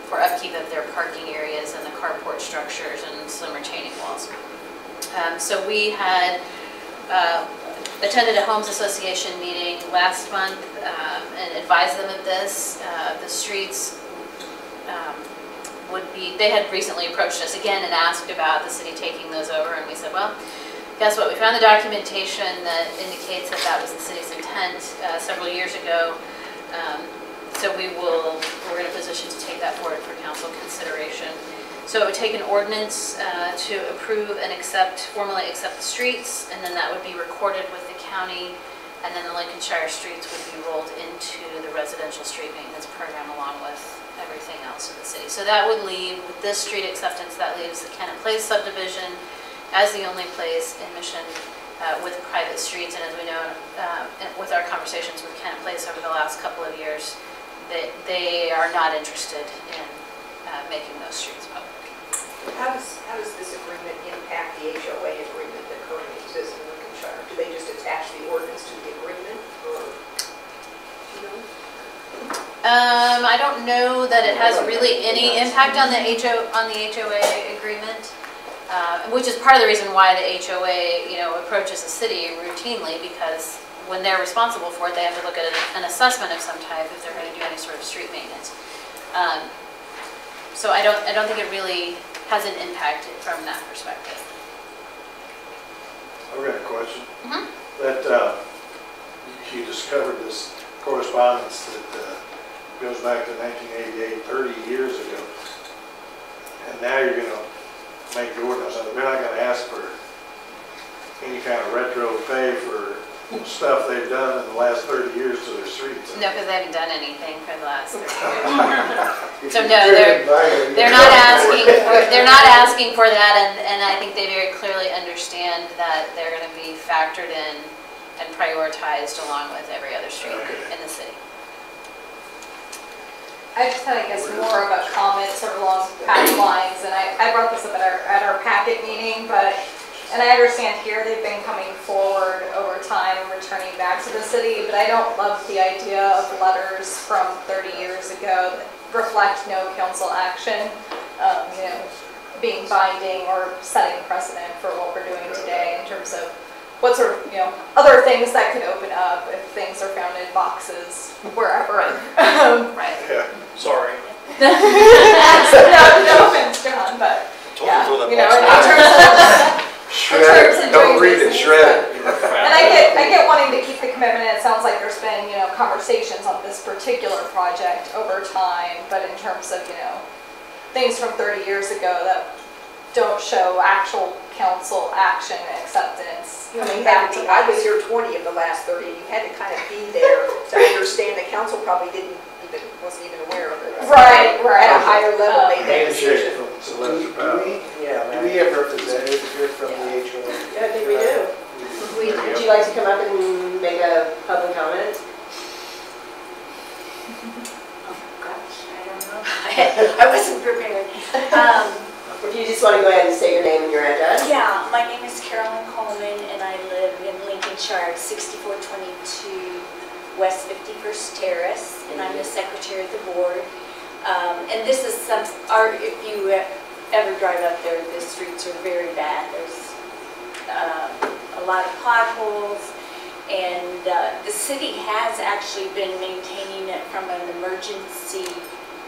for upkeep of their parking areas and the carport structures and some retaining walls. So we had attended a Homes Association meeting last month and advised them of this. The streets would be, they had recently approached us again and asked about the city taking those over, and we said, well, guess what, we found the documentation that indicates that that was the city's intent several years ago. So we're in a position to take that forward for council consideration. So it would take an ordinance to approve and formally accept the streets, and then that would be recorded with the county, and then the Lincolnshire streets would be rolled into the residential street maintenance program along with everything else in the city. So that would leave, with this street acceptance, that leaves the Kennett Place subdivision as the only place in Mission with private streets. And as we know, with our conversations with Kennett Place over the last couple of years, they are not interested in making those streets public. How does this agreement impact the HOA agreement that currently exists in Lincolnshire? Do they just attach the ordinance to the agreement, or, you know? I I don't know that it has really any impact on the HOA agreement, which is part of the reason why the HOA, approaches the city routinely, because when they're responsible for it, they have to look at an assessment of some type if they're going to do any sort of street maintenance. So I don't think it really has an impact from that perspective. I've got a question. Mhm. That you discovered this correspondence that goes back to 1988, 30 years ago. And now you're going to make the ordinance. We're not going to ask for any kind of retro pay for stuff they've done in the last 30 years to their streets. No, because they haven't done anything for the last 30 years. If So you're no, driven by it, they're not asking for that, and I think they very clearly understand that they're going to be factored in and prioritized along with every other street in the city. I just had, I guess, more of a comment sort of along packet lines, and I brought this up at our packet meeting, and I understand here they've been coming forward over time and returning back to the city, but I don't love the idea of letters from 30 years ago that reflect no council action, being binding or setting precedent for what we're doing today in terms of what sort of, other things that could open up if things are found in boxes wherever. Right. Yeah. Sorry. No offense, John, but yeah, in terms of Shred it. Don't read it, shred it. and I get wanting to keep the commitment. It sounds like there's been, conversations on this particular project over time, but in terms of, things from 30 years ago that don't show actual council action and acceptance. I was here 20 of the last 30, and you had to kind of be there to understand the council probably wasn't even aware of it. Right. At a higher level, made that Handshake decision. from Sylvester Do Powell. we have representatives here from the HOA? Yeah, I think we do. Would you like to come up and make a public comment? Oh gosh, I don't know. I wasn't prepared. If you just want to go ahead and say your name and your address. Yeah, my name is Carolyn Coleman, and I live in Lincolnshire, 6422 West 51st Terrace, and I'm the secretary of the board. And this is if you ever drive up there, the streets are very bad. There's a lot of potholes, and the city has actually been maintaining it from an emergency,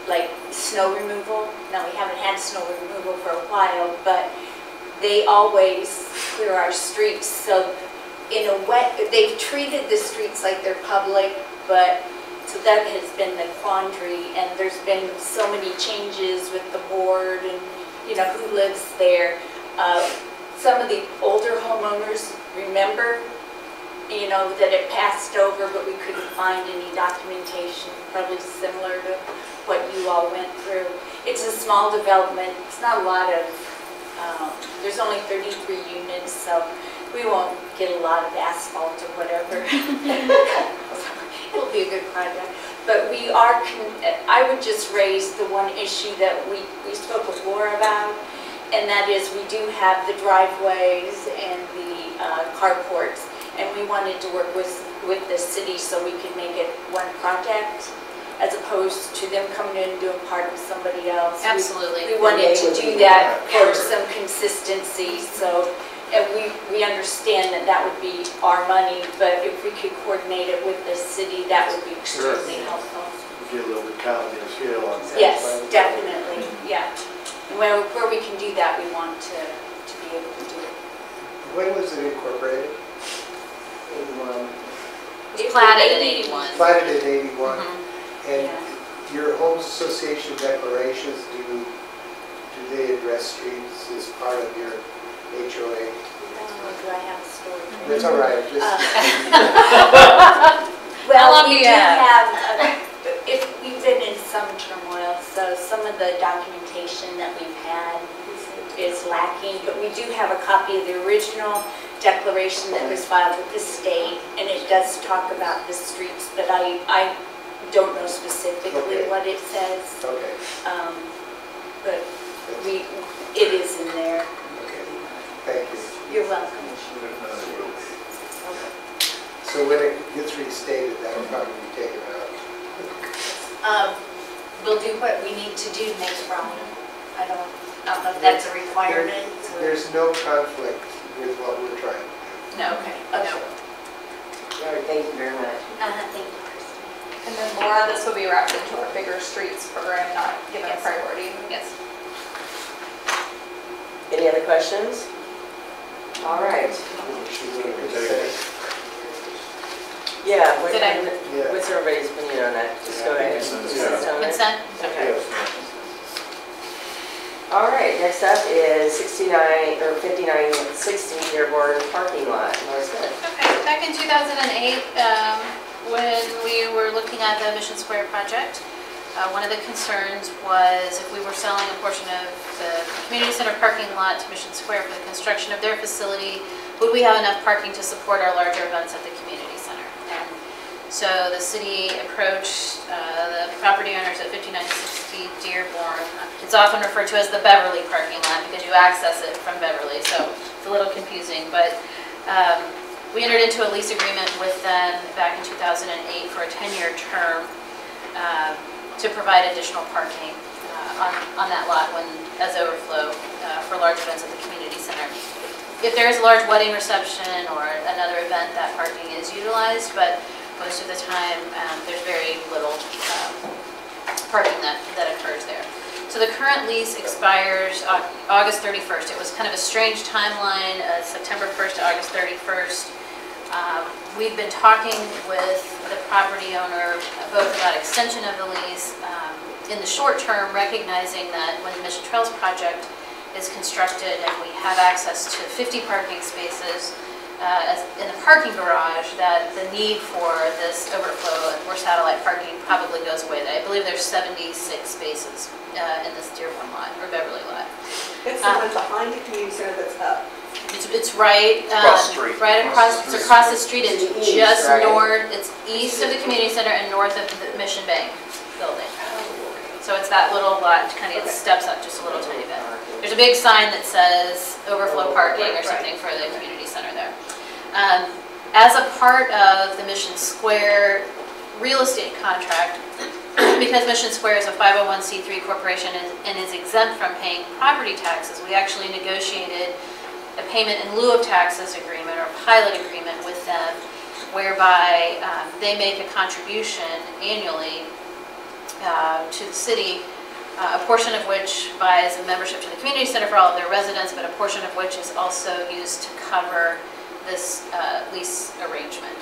like snow removal. Now, we haven't had snow removal for a while, but they always clear our streets. So in a way, they've treated the streets like they're public, but so that has been the quandary, and there's been so many changes with the board and who lives there. Some of the older homeowners remember, that it passed over, but we couldn't find any documentation, probably similar to what you all went through. It's a small development. It's not a lot of, there's only 33 units, so we won't get a lot of asphalt or whatever. It'll be a good project. But we are, I would just raise the one issue that we spoke with Laura about, and that is we do have the driveways and the carports, and we wanted to work with the city so we could make it one project, as opposed to them coming in and doing part with somebody else. Absolutely. We wanted to do that for some consistency, so, and we understand that that would be our money, but if we could coordinate it with the city, that would be extremely helpful. Get a little economy of scale on that. Yes, definitely, yeah. And where we can do that, we want to be able to do it. When was it incorporated? It was platted in 81. Platted in 81. And Yeah. your homes association declarations, do they address streets as part of your HOA? Do I have a story? That's all right. Well, we do have, we've been in some turmoil, so some of the documentation that we've had is lacking, but we do have a copy of the original declaration that was filed with the state, and it does talk about the streets, but I don't know specifically what it says. Okay. But it is in there. Okay. Thank you. You're welcome. So when it gets restated, that'll probably be taken out. we'll do what we need to do to make it right. I don't know if that's a requirement. or- There's no conflict with what we're trying. No, Okay, no. okay. All right, thank you very much. Thank you, Kristen. And then Laura, this will be wrapped into our bigger streets program, not given a Yes. priority. Yes. Any other questions? All right. Yeah, Did I- Yeah. what's everybody's opinion on that? Just go ahead. Consent? Okay. All right, next up is 5960 Dearborn parking lot. Melissa? Okay, back in 2008, when we were looking at the Mission Square project, one of the concerns was if we were selling a portion of the community center parking lot to Mission Square for the construction of their facility, would we have enough parking to support our larger events at the community center? And so the city approached the property owners at 5960 Dearborn. It's often referred to as the Beverly parking lot because you access it from Beverly, so it's a little confusing. But we entered into a lease agreement with them back in 2008 for a 10-year term to provide additional parking on that lot as overflow for large events at the community center. If there is a large wedding reception or another event, that parking is utilized, but most of the time there's very little parking that occurs there. So the current lease expires August 31st. It was kind of a strange timeline, September 1st to August 31st. We've been talking with the property owner both about extension of the lease in the short term, recognizing that when the Mission Trails project is constructed and we have access to 50 parking spaces in the parking garage, that the need for this overflow or satellite parking probably goes away. I believe there's 76 spaces in this Dearborn lot or Beverly lot. It's the one behind the community center that's up. It's right Across the street. Right across. It's across the street. It's To the east, just right? north. It's east of the community center and north of the Mission Bank building. So it's that little lot. Kind of steps up just a little tiny bit. There's a big sign that says overflow parking or something for the community center there. As a part of the Mission Square real estate contract, because Mission Square is a 501c3 corporation and is exempt from paying property taxes, we actually negotiated a payment in lieu of taxes agreement or pilot agreement with them, whereby they make a contribution annually to the city, a portion of which buys a membership to the community center for all of their residents, but a portion of which is also used to cover this lease arrangement.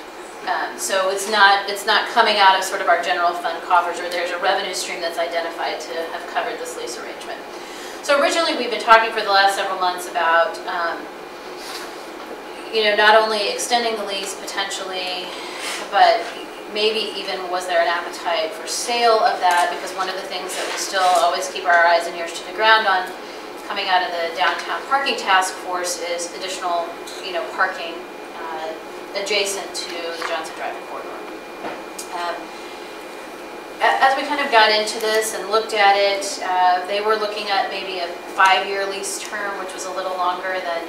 So it's not coming out of sort of our general fund coffers, or there's a revenue stream that's identified to have covered this lease arrangement. So originally we've been talking for the last several months about not only extending the lease potentially, but maybe even was there an appetite for sale of that, because one of the things that we still always keep our eyes and ears to the ground on coming out of the downtown parking task force is additional parking adjacent to the Johnson Drive corridor. As we kind of got into this and looked at it, they were looking at maybe a 5-year lease term, which was a little longer than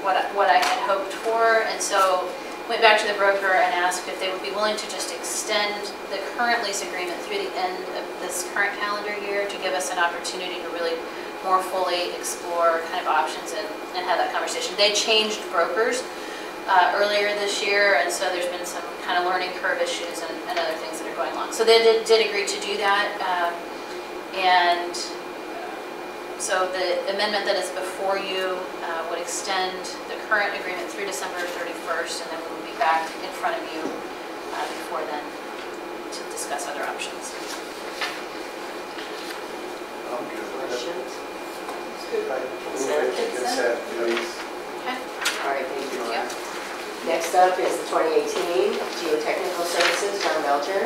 what I had hoped for, and so went back to the broker and asked if they would be willing to just extend the current lease agreement through the end of this current calendar year to give us an opportunity to really more fully explore kind of options and have that conversation. They changed brokers earlier this year, and so there's been some kind of learning curve issues and other things that are going along. So they did agree to do that, and so the amendment that is before you would extend the current agreement through December 31st, and then we will be back in front of you before then to discuss other options. I'm good with it. Questions? Consent, please. Okay. All right, thank you. Yeah. Next up is the 2018 Geotechnical Services, John Belcher.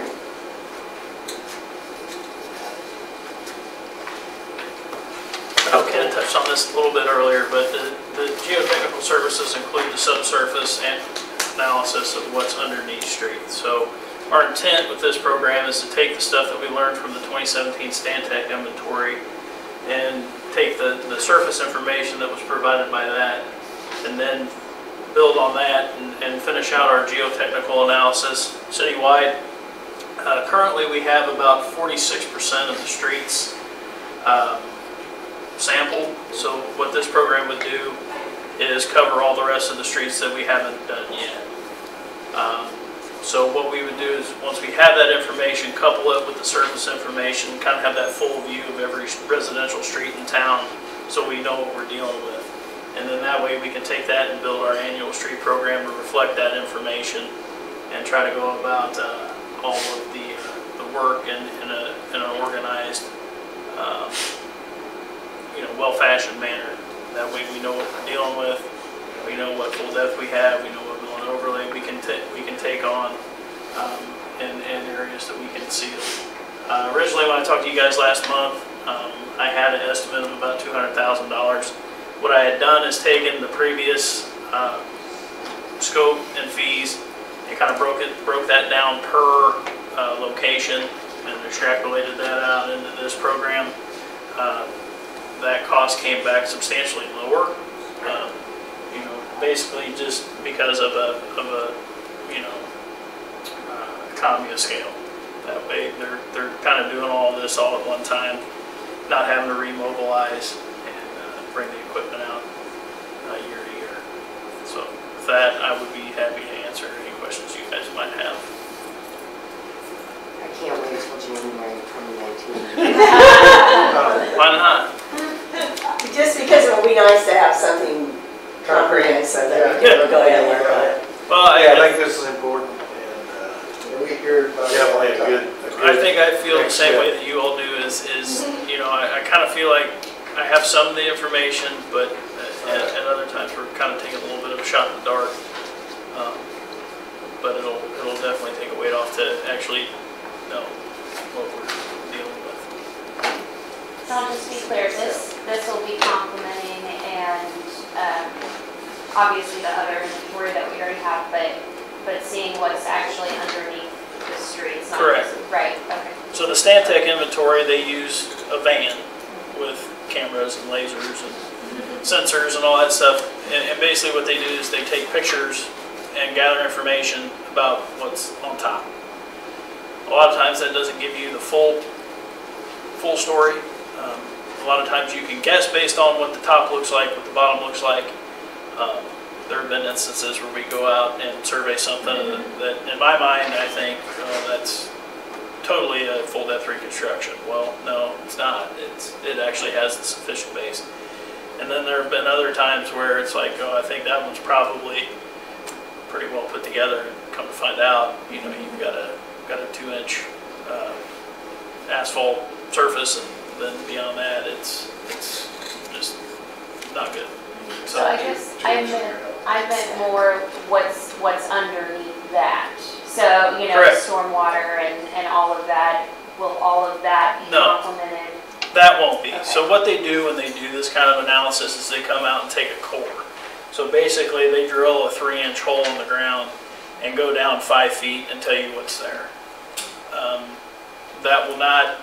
Ken touched on this a little bit earlier, but the geotechnical services include the subsurface and analysis of what's underneath street. So our intent with this program is to take the stuff that we learned from the 2017 Stantec inventory and take the surface information that was provided by that and then build on that and finish out our geotechnical analysis citywide. Currently, we have about 46% of the streets sampled. So what this program would do is cover all the rest of the streets that we haven't done yet. So what we would do is, once we have that information, couple it with the surface information, kind of have that full view of every residential street in town, so we know what we're dealing with. And then that way we can take that and build our annual street program to reflect that information and try to go about all of the work in an organized, well-fashioned manner. That way we know what we're dealing with, we know what full depth we have, we know what mill and overlay we can take on in areas that we can seal. Originally, when I talked to you guys last month, I had an estimate of about $200,000. What I had done is taken the previous scope and fees and kind of broke that down per location and extrapolated that out into this program. That cost came back substantially lower. Basically just because of a economy of scale. That way they're kind of doing all this all at one time, not having to remobilize and bring the equipment out year to year. So with that, I would be happy to answer any questions you guys might have. I can't wait until January 2019. Why not? Just because it will be nice to have something comprehensive that we can go ahead and work on it. Well, Yeah, I think this is important, and We hear about it all definitely the a time. good. I think I feel the next same step. way that you all do is I kind of feel like I have some of the information, but at other times we're kind of taking a little bit of a shot in the dark. But it'll definitely take a weight off to actually know what we're dealing with. So I'll just be clear, this will be complementing and obviously the other inventory that we already have, but seeing what's actually underneath the streets. Not Correct. just- Right, okay. So the Stantec inventory, they use a van with cameras and lasers and sensors and all that stuff. And basically what they do is they take pictures and gather information about what's on top. A lot of times that doesn't give you the full story. A lot of times you can guess based on what the top looks like, what the bottom looks like. There have been instances where we go out and survey something that in my mind, I think that's totally a full depth reconstruction. Well, no, it's not. It actually has the sufficient base. And then there have been other times where it's like, oh, I think that one's probably pretty well put together, and come to find out, you've got a 2-inch asphalt surface, and then beyond that, it's just not good. So I guess I meant more what's underneath that. So, Correct. stormwater and all of that, will all of that be No. complemented? That won't be. Okay. So what they do when they do this kind of analysis is they come out and take a core. So basically they drill a 3-inch hole in the ground and go down 5 feet and tell you what's there. That will not,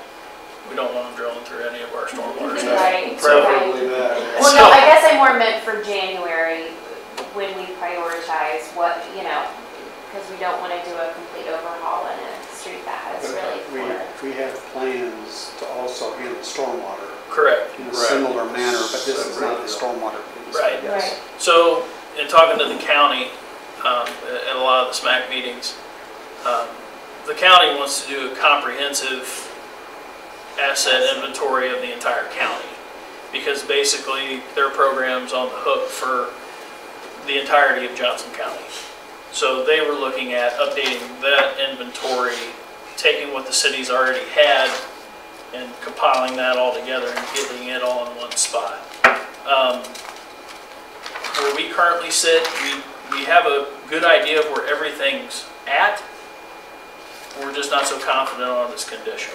we don't want them drilling through any of our stormwater stuff. Right. Preferably that. Well, no, I guess I more meant for January, when we prioritize what, because we don't want to do a complete overhaul in a street that has really poor. We have plans to also handle stormwater Correct. in a Right. similar manner, but this is not the stormwater piece. Right. Right. So, in talking to the county at a lot of the SMAC meetings, the county wants to do a comprehensive asset inventory of the entire county, because basically their program's on the hook for the entirety of Johnson County. So they were looking at updating that inventory, taking what the cities already had and compiling that all together and getting it all in one spot. Where we currently sit, we have a good idea of where everything's at. We're just not so confident on its condition.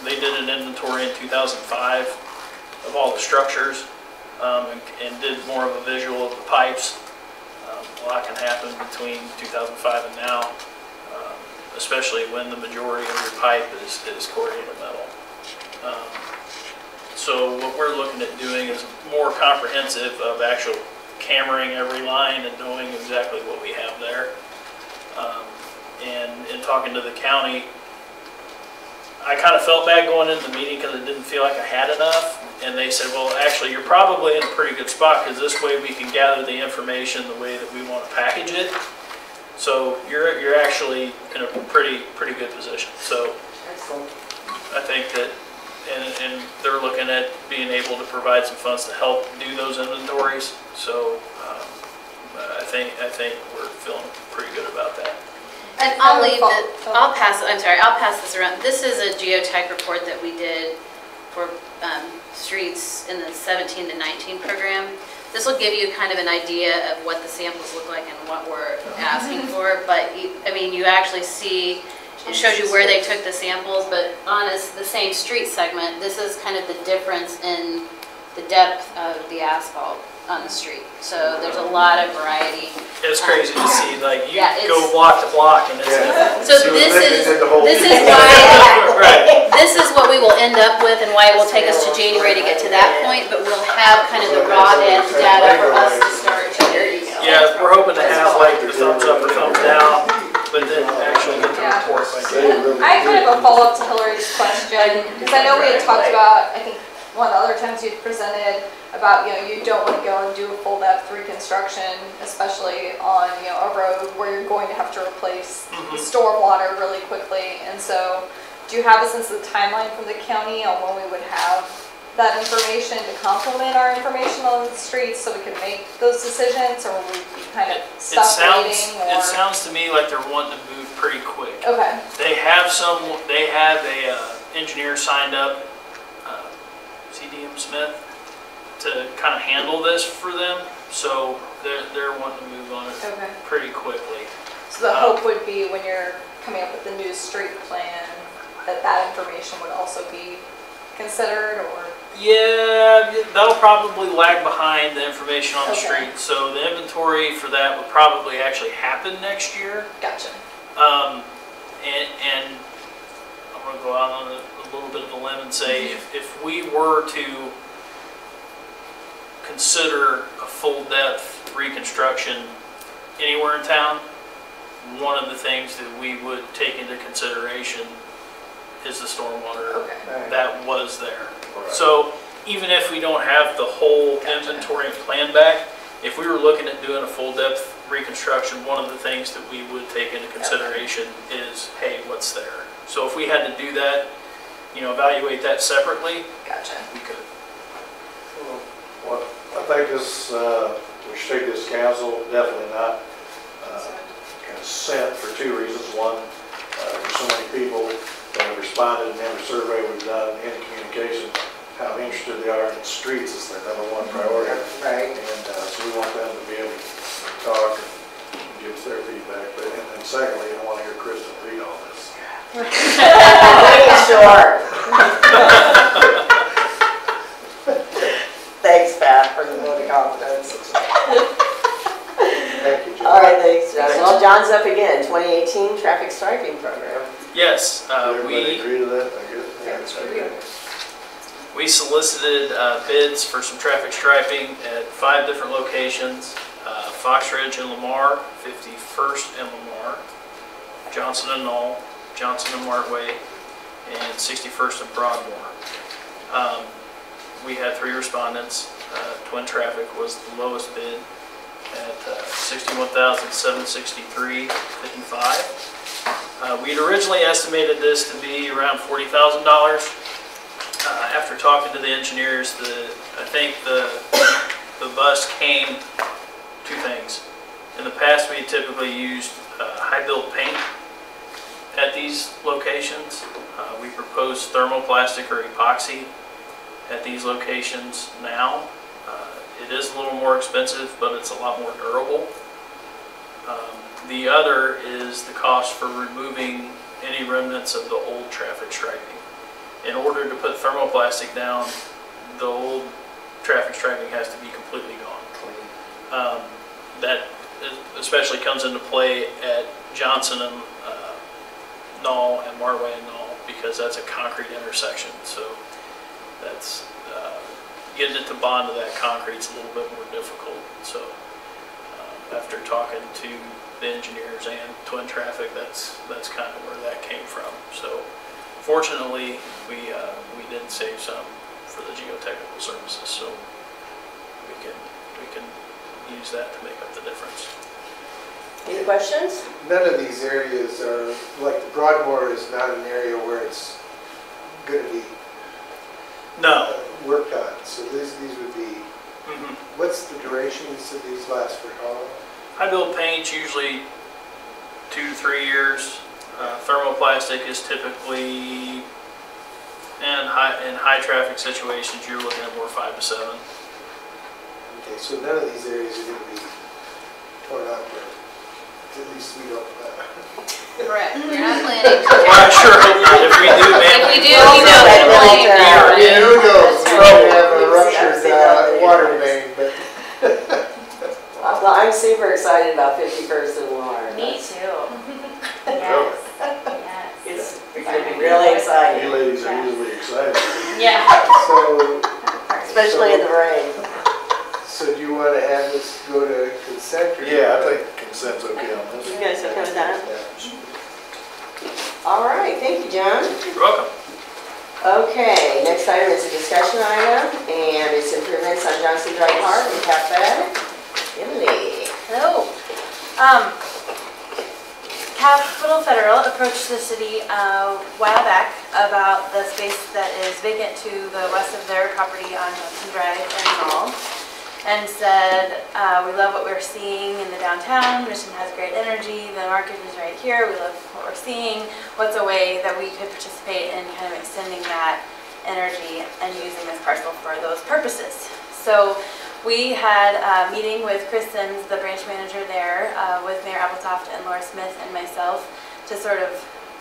They did an inventory in 2005 of all the structures and did more of a visual of the pipes. A lot can happen between 2005 and now, especially when the majority of your pipe is corrugated metal. So what we're looking at doing is more comprehensive of actual cammering every line and knowing exactly what we have there. And in talking to the county, I kind of felt bad going into the meeting because I didn't feel like I had enough. And they said, well, actually, you're probably in a pretty good spot because this way we can gather the information the way that we want to package it. So you're actually in a pretty good position. So I think that, and they're looking at being able to provide some funds to help do those inventories. So I think we're feeling pretty good about that. And I'll pass this around. This is a geotech report that we did for streets in the 17 to 19 program. This will give you kind of an idea of what the samples look like and what we're asking for. But I mean, you actually see, it shows you where they took the samples, but on the same street segment, this is kind of the difference in the depth of the asphalt on the street. So there's a lot of variety. It's crazy to see, like, you yeah, go block to block and it's... So this is why, Right. this is what we will end up with and why it will take us to January to get to that point, but we'll have kind of the raw data for us to start to email. Yeah, we're hoping to have like the thumbs up or thumbs down, but then actually get the report by January. I have kind of a follow-up to Hillary's question, because I know we had talked about, I think, one of the other times you'd presented about, you don't want to go and do a full depth reconstruction, especially on, a road where you're going to have to replace the stormwater really quickly. And so, do you have a sense of the timeline from the county on when we would have that information to complement our information on the streets so we can make those decisions, or will we be kind of stuck waiting? It sounds to me like they're wanting to move pretty quick. Okay. They have a engineer signed up, CDM Smith, to kind of handle this for them, so they're wanting to move on it pretty quickly. So the hope would be when you're coming up with the new street plan, that information would also be considered, or? Yeah, that'll probably lag behind the information on the street. So the inventory for that would probably actually happen next year. Gotcha. And I'm going to go out on a little bit of a limb and say if we were to consider a full depth reconstruction anywhere in town, one of the things that we would take into consideration is the stormwater that was there. Right. So even if we don't have the whole inventory and plan back, if we were looking at doing a full depth reconstruction, one of the things that we would take into consideration is, hey, what's there? So if we had to do that, evaluate that separately, we could. Well, I think this, we should take this council, definitely not consent for two reasons. One, there's so many people that have responded in every survey we've done, in communication, how interested they are in the streets is their #1 priority. Right. And so we want them to be able to talk and give us their feedback. But and secondly, I want to hear Kristen read all this. Sure. Thanks, Pat, for the vote of confidence. Thank you, John. All right, thanks, John. Well, John's up again, 2018 traffic striping program. Yes, Everybody agree to that, I guess? Yeah, we solicited bids for some traffic striping at 5 different locations: Fox Ridge and Lamar, 51st and Lamar, Johnson and Knoll, Johnson and Martway, and 61st and Broadmoor. We had 3 respondents. Twin Traffic was the lowest bid at $61,763.55. We had originally estimated this to be around $40,000. After talking to the engineers, I think the bust came 2 things. In the past, we had typically used high-built paint at these locations. We proposed thermoplastic or epoxy at these locations now. It is a little more expensive, but it's a lot more durable. The other is the cost for removing any remnants of the old traffic striping. In order to put thermoplastic down, the old traffic striping has to be completely gone. That especially comes into play at Johnson and Knoll and Martway and Knoll, because that's a concrete intersection. So that's getting it to bond to that concrete is a little bit more difficult. So after talking to the engineers and Twin Traffic, that's kind of where that came from. So fortunately, we did save some for the geotechnical services, so we can use that to make up the difference. Any questions? None of these areas are, like the Broadmoor is not an area where it's going to be No. worked on. So these would be, Mm-hmm. what's the durations of these last for how long? High build paint's usually 2 to 3 years. Thermoplastic is typically, in high traffic situations, you're looking at more 5 to 7. Okay, so none of these areas are going to be torn up, or at least we don't. Correct, we're not planning. Well, I sure hope not. If we do, man. If we do, we know who to blame. Yeah, who knows? We Right. might have a I've seen that ruptured water main, but. Well, I'm super excited about 51st and Warren. Me too. Yes, yes. It's going to be really exciting, You ladies are usually excited. Yeah. So, especially in the rain. so do you want to have this go to consent? Or Yeah, I think consent's okay on this. You guys okay with that? All right, thank you, John. You're welcome. Okay, next item is a discussion item, and it's improvements on Johnson Drive Park and Cafe. Emily. Hello. Capital Federal approached the city a while back about the space that is vacant to the west of their property on Johnson Drive and Mall, and said, we love what we're seeing in the downtown. Mission has great energy. The market is right here. We love what we're seeing. What's a way that we could participate in kind of extending that energy and using this parcel for those purposes? So we had a meeting with Chris Sims, the branch manager there, with Mayor Appletoft and Laura Smith and myself to sort of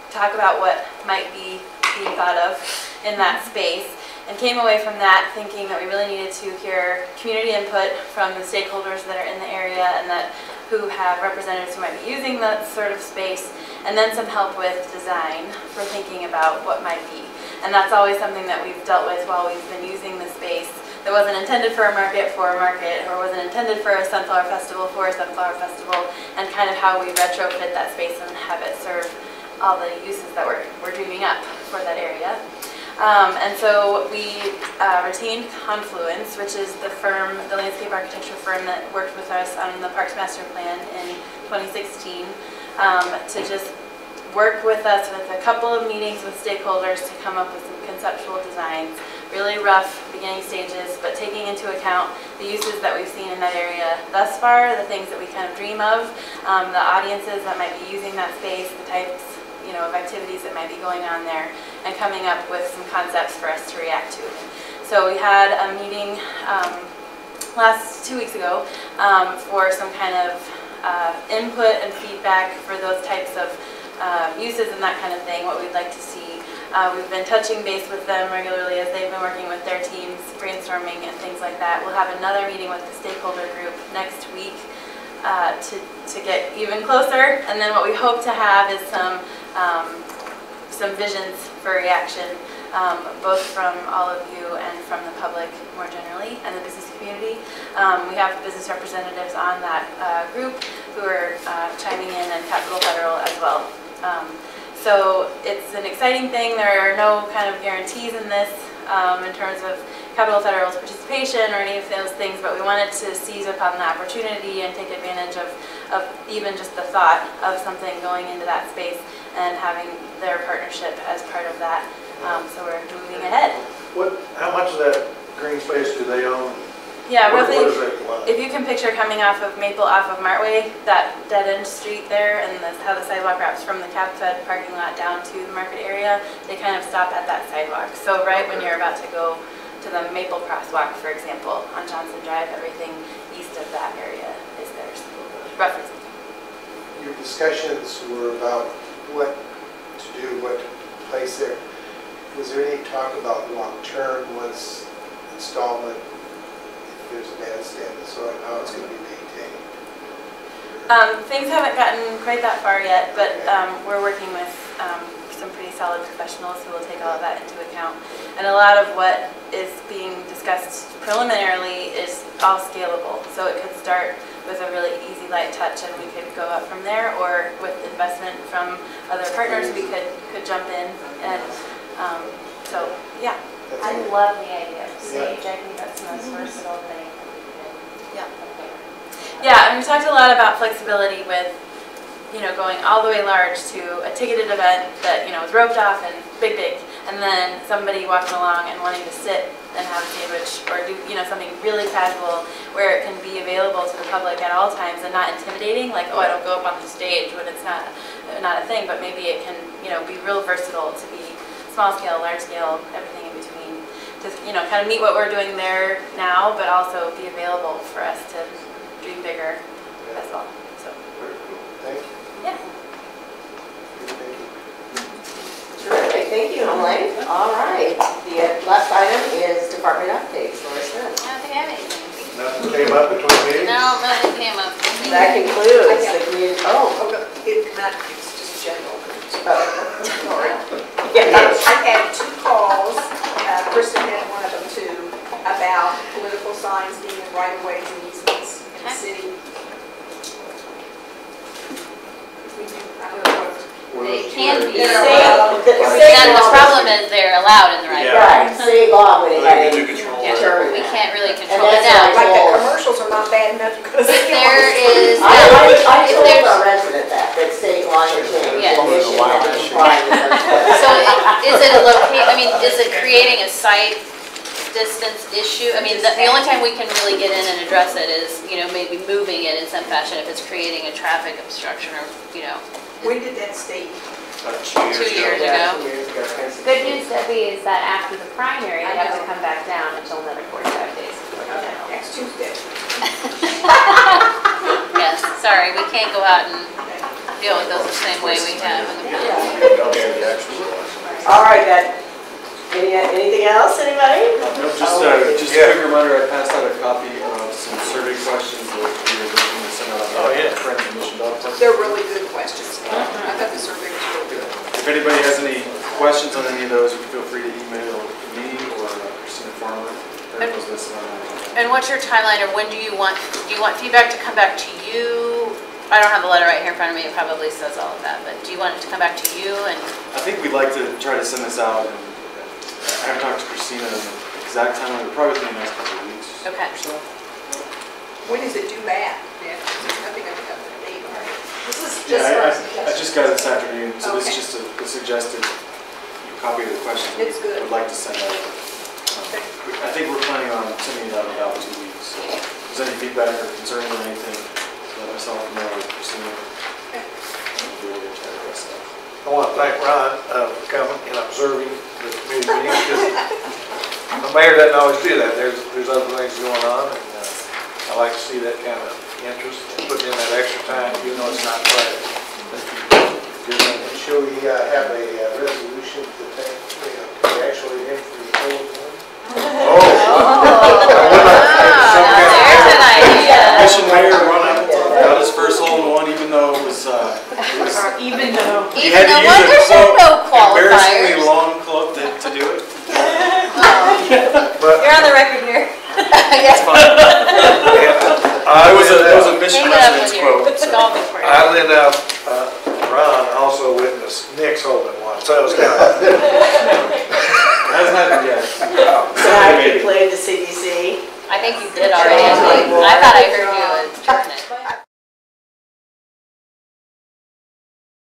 talk about what might be being thought of in that space, and came away from that thinking that we really needed to hear community input from the stakeholders that are in the area and that who have representatives who might be using that sort of space, and then some help with design for thinking about what might be. And that's always something that we've dealt with while we've been using the space. That wasn't intended for a market, or wasn't intended for a Sunflower Festival, for a Sunflower Festival, and kind of how we retrofit that space and have it serve all the uses that we're dreaming up for that area. And so we retained Confluence, which is the firm, the landscape architecture firm that worked with us on the Parks Master Plan in 2016, to just work with us with a couple of meetings with stakeholders to come up with some conceptual designs. Really rough beginning stages, but taking into account the uses that we've seen in that area thus far, the things that we kind of dream of, the audiences that might be using that space, the types, of activities that might be going on there, and coming up with some concepts for us to react to. So we had a meeting 2 weeks ago for some kind of input and feedback for those types of uses and that kind of thing, what we'd like to see. We've been touching base with them regularly as they've been working with their teams, brainstorming and things like that. We'll have another meeting with the stakeholder group next week to get even closer. And then what we hope to have is some visions for reaction, both from all of you and from the public more generally, and the business community. We have business representatives on that group who are chiming in, and Capital Federal as well. So it's an exciting thing. There are no kind of guarantees in this in terms of Capital Federal's participation or any of those things, but we wanted to seize upon the opportunity and take advantage of even just the thought of something going into that space and having their partnership as part of that. So we're moving ahead. How much of that green space do they own? Yeah, What roughly. is it like? If you can picture coming off of Maple, off of Martway, that dead-end street there, and how the sidewalk wraps from the Cap Fed parking lot down to the market area, they kind of stop at that sidewalk. So right when you're about to go to the Maple crosswalk, for example, on Johnson Drive, everything east of that area is theirs, roughly speaking. Your discussions were about what to do, what to place there. Was there any talk about long-term, once installment, if there's a bandstand, so how it's going to be maintained? Things haven't gotten quite that far yet, but we're working with some pretty solid professionals who will take all of that into account. And a lot of what is being discussed preliminarily is all scalable. So it could start with a really easy light touch and we could go up from there, or with investment from other partners, we could jump in. And so, yeah. I love the idea of stage. I think that's the most versatile thing that we could. Yeah. Yeah, and we talked a lot about flexibility with, you know, going all the way large to a ticketed event that, you know, is roped off and big, and then somebody walking along and wanting to sit and have a sandwich or do, you know, something really casual where it can be available to the public at all times and not intimidating, like, oh, I don't go up on the stage when it's not a thing, but maybe it can, you know, be real versatile to be small scale, large scale, everything in between. To, you know, kind of meet what we're doing there now, but also be available for us to dream bigger as well. So, Very cool. Thank you. yeah. Thank you. Terrific, thank you, Elaine. All right, the last item is department updates. Laura Smith. I don't think I have anything. Nothing came up between meetings? No, nothing came up. That concludes the community, It's just general. oh. Yes. I had 2 calls, Kristen had one of them too, about political signs being in right-of-ways and easements in the city. We do, I don't know. They can be. Say Then the problem is they're allowed in the right. Right, state law when it had They to do control Yeah, determine we that. can't really And control it that's now. why- Like the commercials are not bad enough, you're gonna see them on There the street. is, I if told there's, our resident that state law had changed, Yes. commission had to comply with those. so is it a I mean, is it creating a site distance issue? I mean, the only time we can really get in and address it is, you know, maybe moving it in some fashion if it's creating a traffic obstruction or, you know, When did that state? 2 years Yeah, ago. 2 years ago. Good news, Debbie, is that after the primary, they have to come back down until another 45 days before the general. Next Tuesday. Yes, sorry, we can't go out and deal with those the same way we have in the past. All right, anything else, anybody? No, just a quick reminder, I passed out a copy of some survey questions that we were looking to send out. Oh, yeah. Friends of Mission Dog Park. They're really good questions. I thought the survey was real good. If anybody has any questions on any of those, you can feel free to email me or Christina Farmer. That was listed on that. And what's your timeline, or when do you want feedback to come back to you? I don't have the letter right here in front of me, it probably says all of that, but do you want it to come back to you? And I think we'd like to try to send this out, and I haven't talked to Christina on the exact time, but probably within the next couple of weeks. Okay. Or so. When is it due back? Yeah, there's nothing under the date, all right. This is just Yeah, for a I suggestion. just got it this afternoon, so this is Okay. just a suggested copy of the questions we It's good. would like to send out. Okay. I think we're planning on sending it out in about 2 weeks, so if there's any feedback or concern or anything, let myself know or Christina. We'll be able to try to address that. I want to thank Ron for coming and observing the community meetings, because the mayor doesn't always do that. There's other things going on, and I like to see that kind of interest, and putting in that extra time, even though it's not private. Shall we have a resolution to thank, actually him for the whole one? there's an idea. Mission Mayor Ron Appleton got his first hole-in-one, even though it was, Even though. he had to Even though, use there's no a embarrassingly qualifiers. long quote to do it. But You're on the record here. Yes. I It was a Mission Hang it up residence with your quote. so. golf report. I led out, Ron also witnessed Nick's holding one, so it was kind of. Hasn't happened yet. So I could play the CDC. I think you did already. I thought I heard you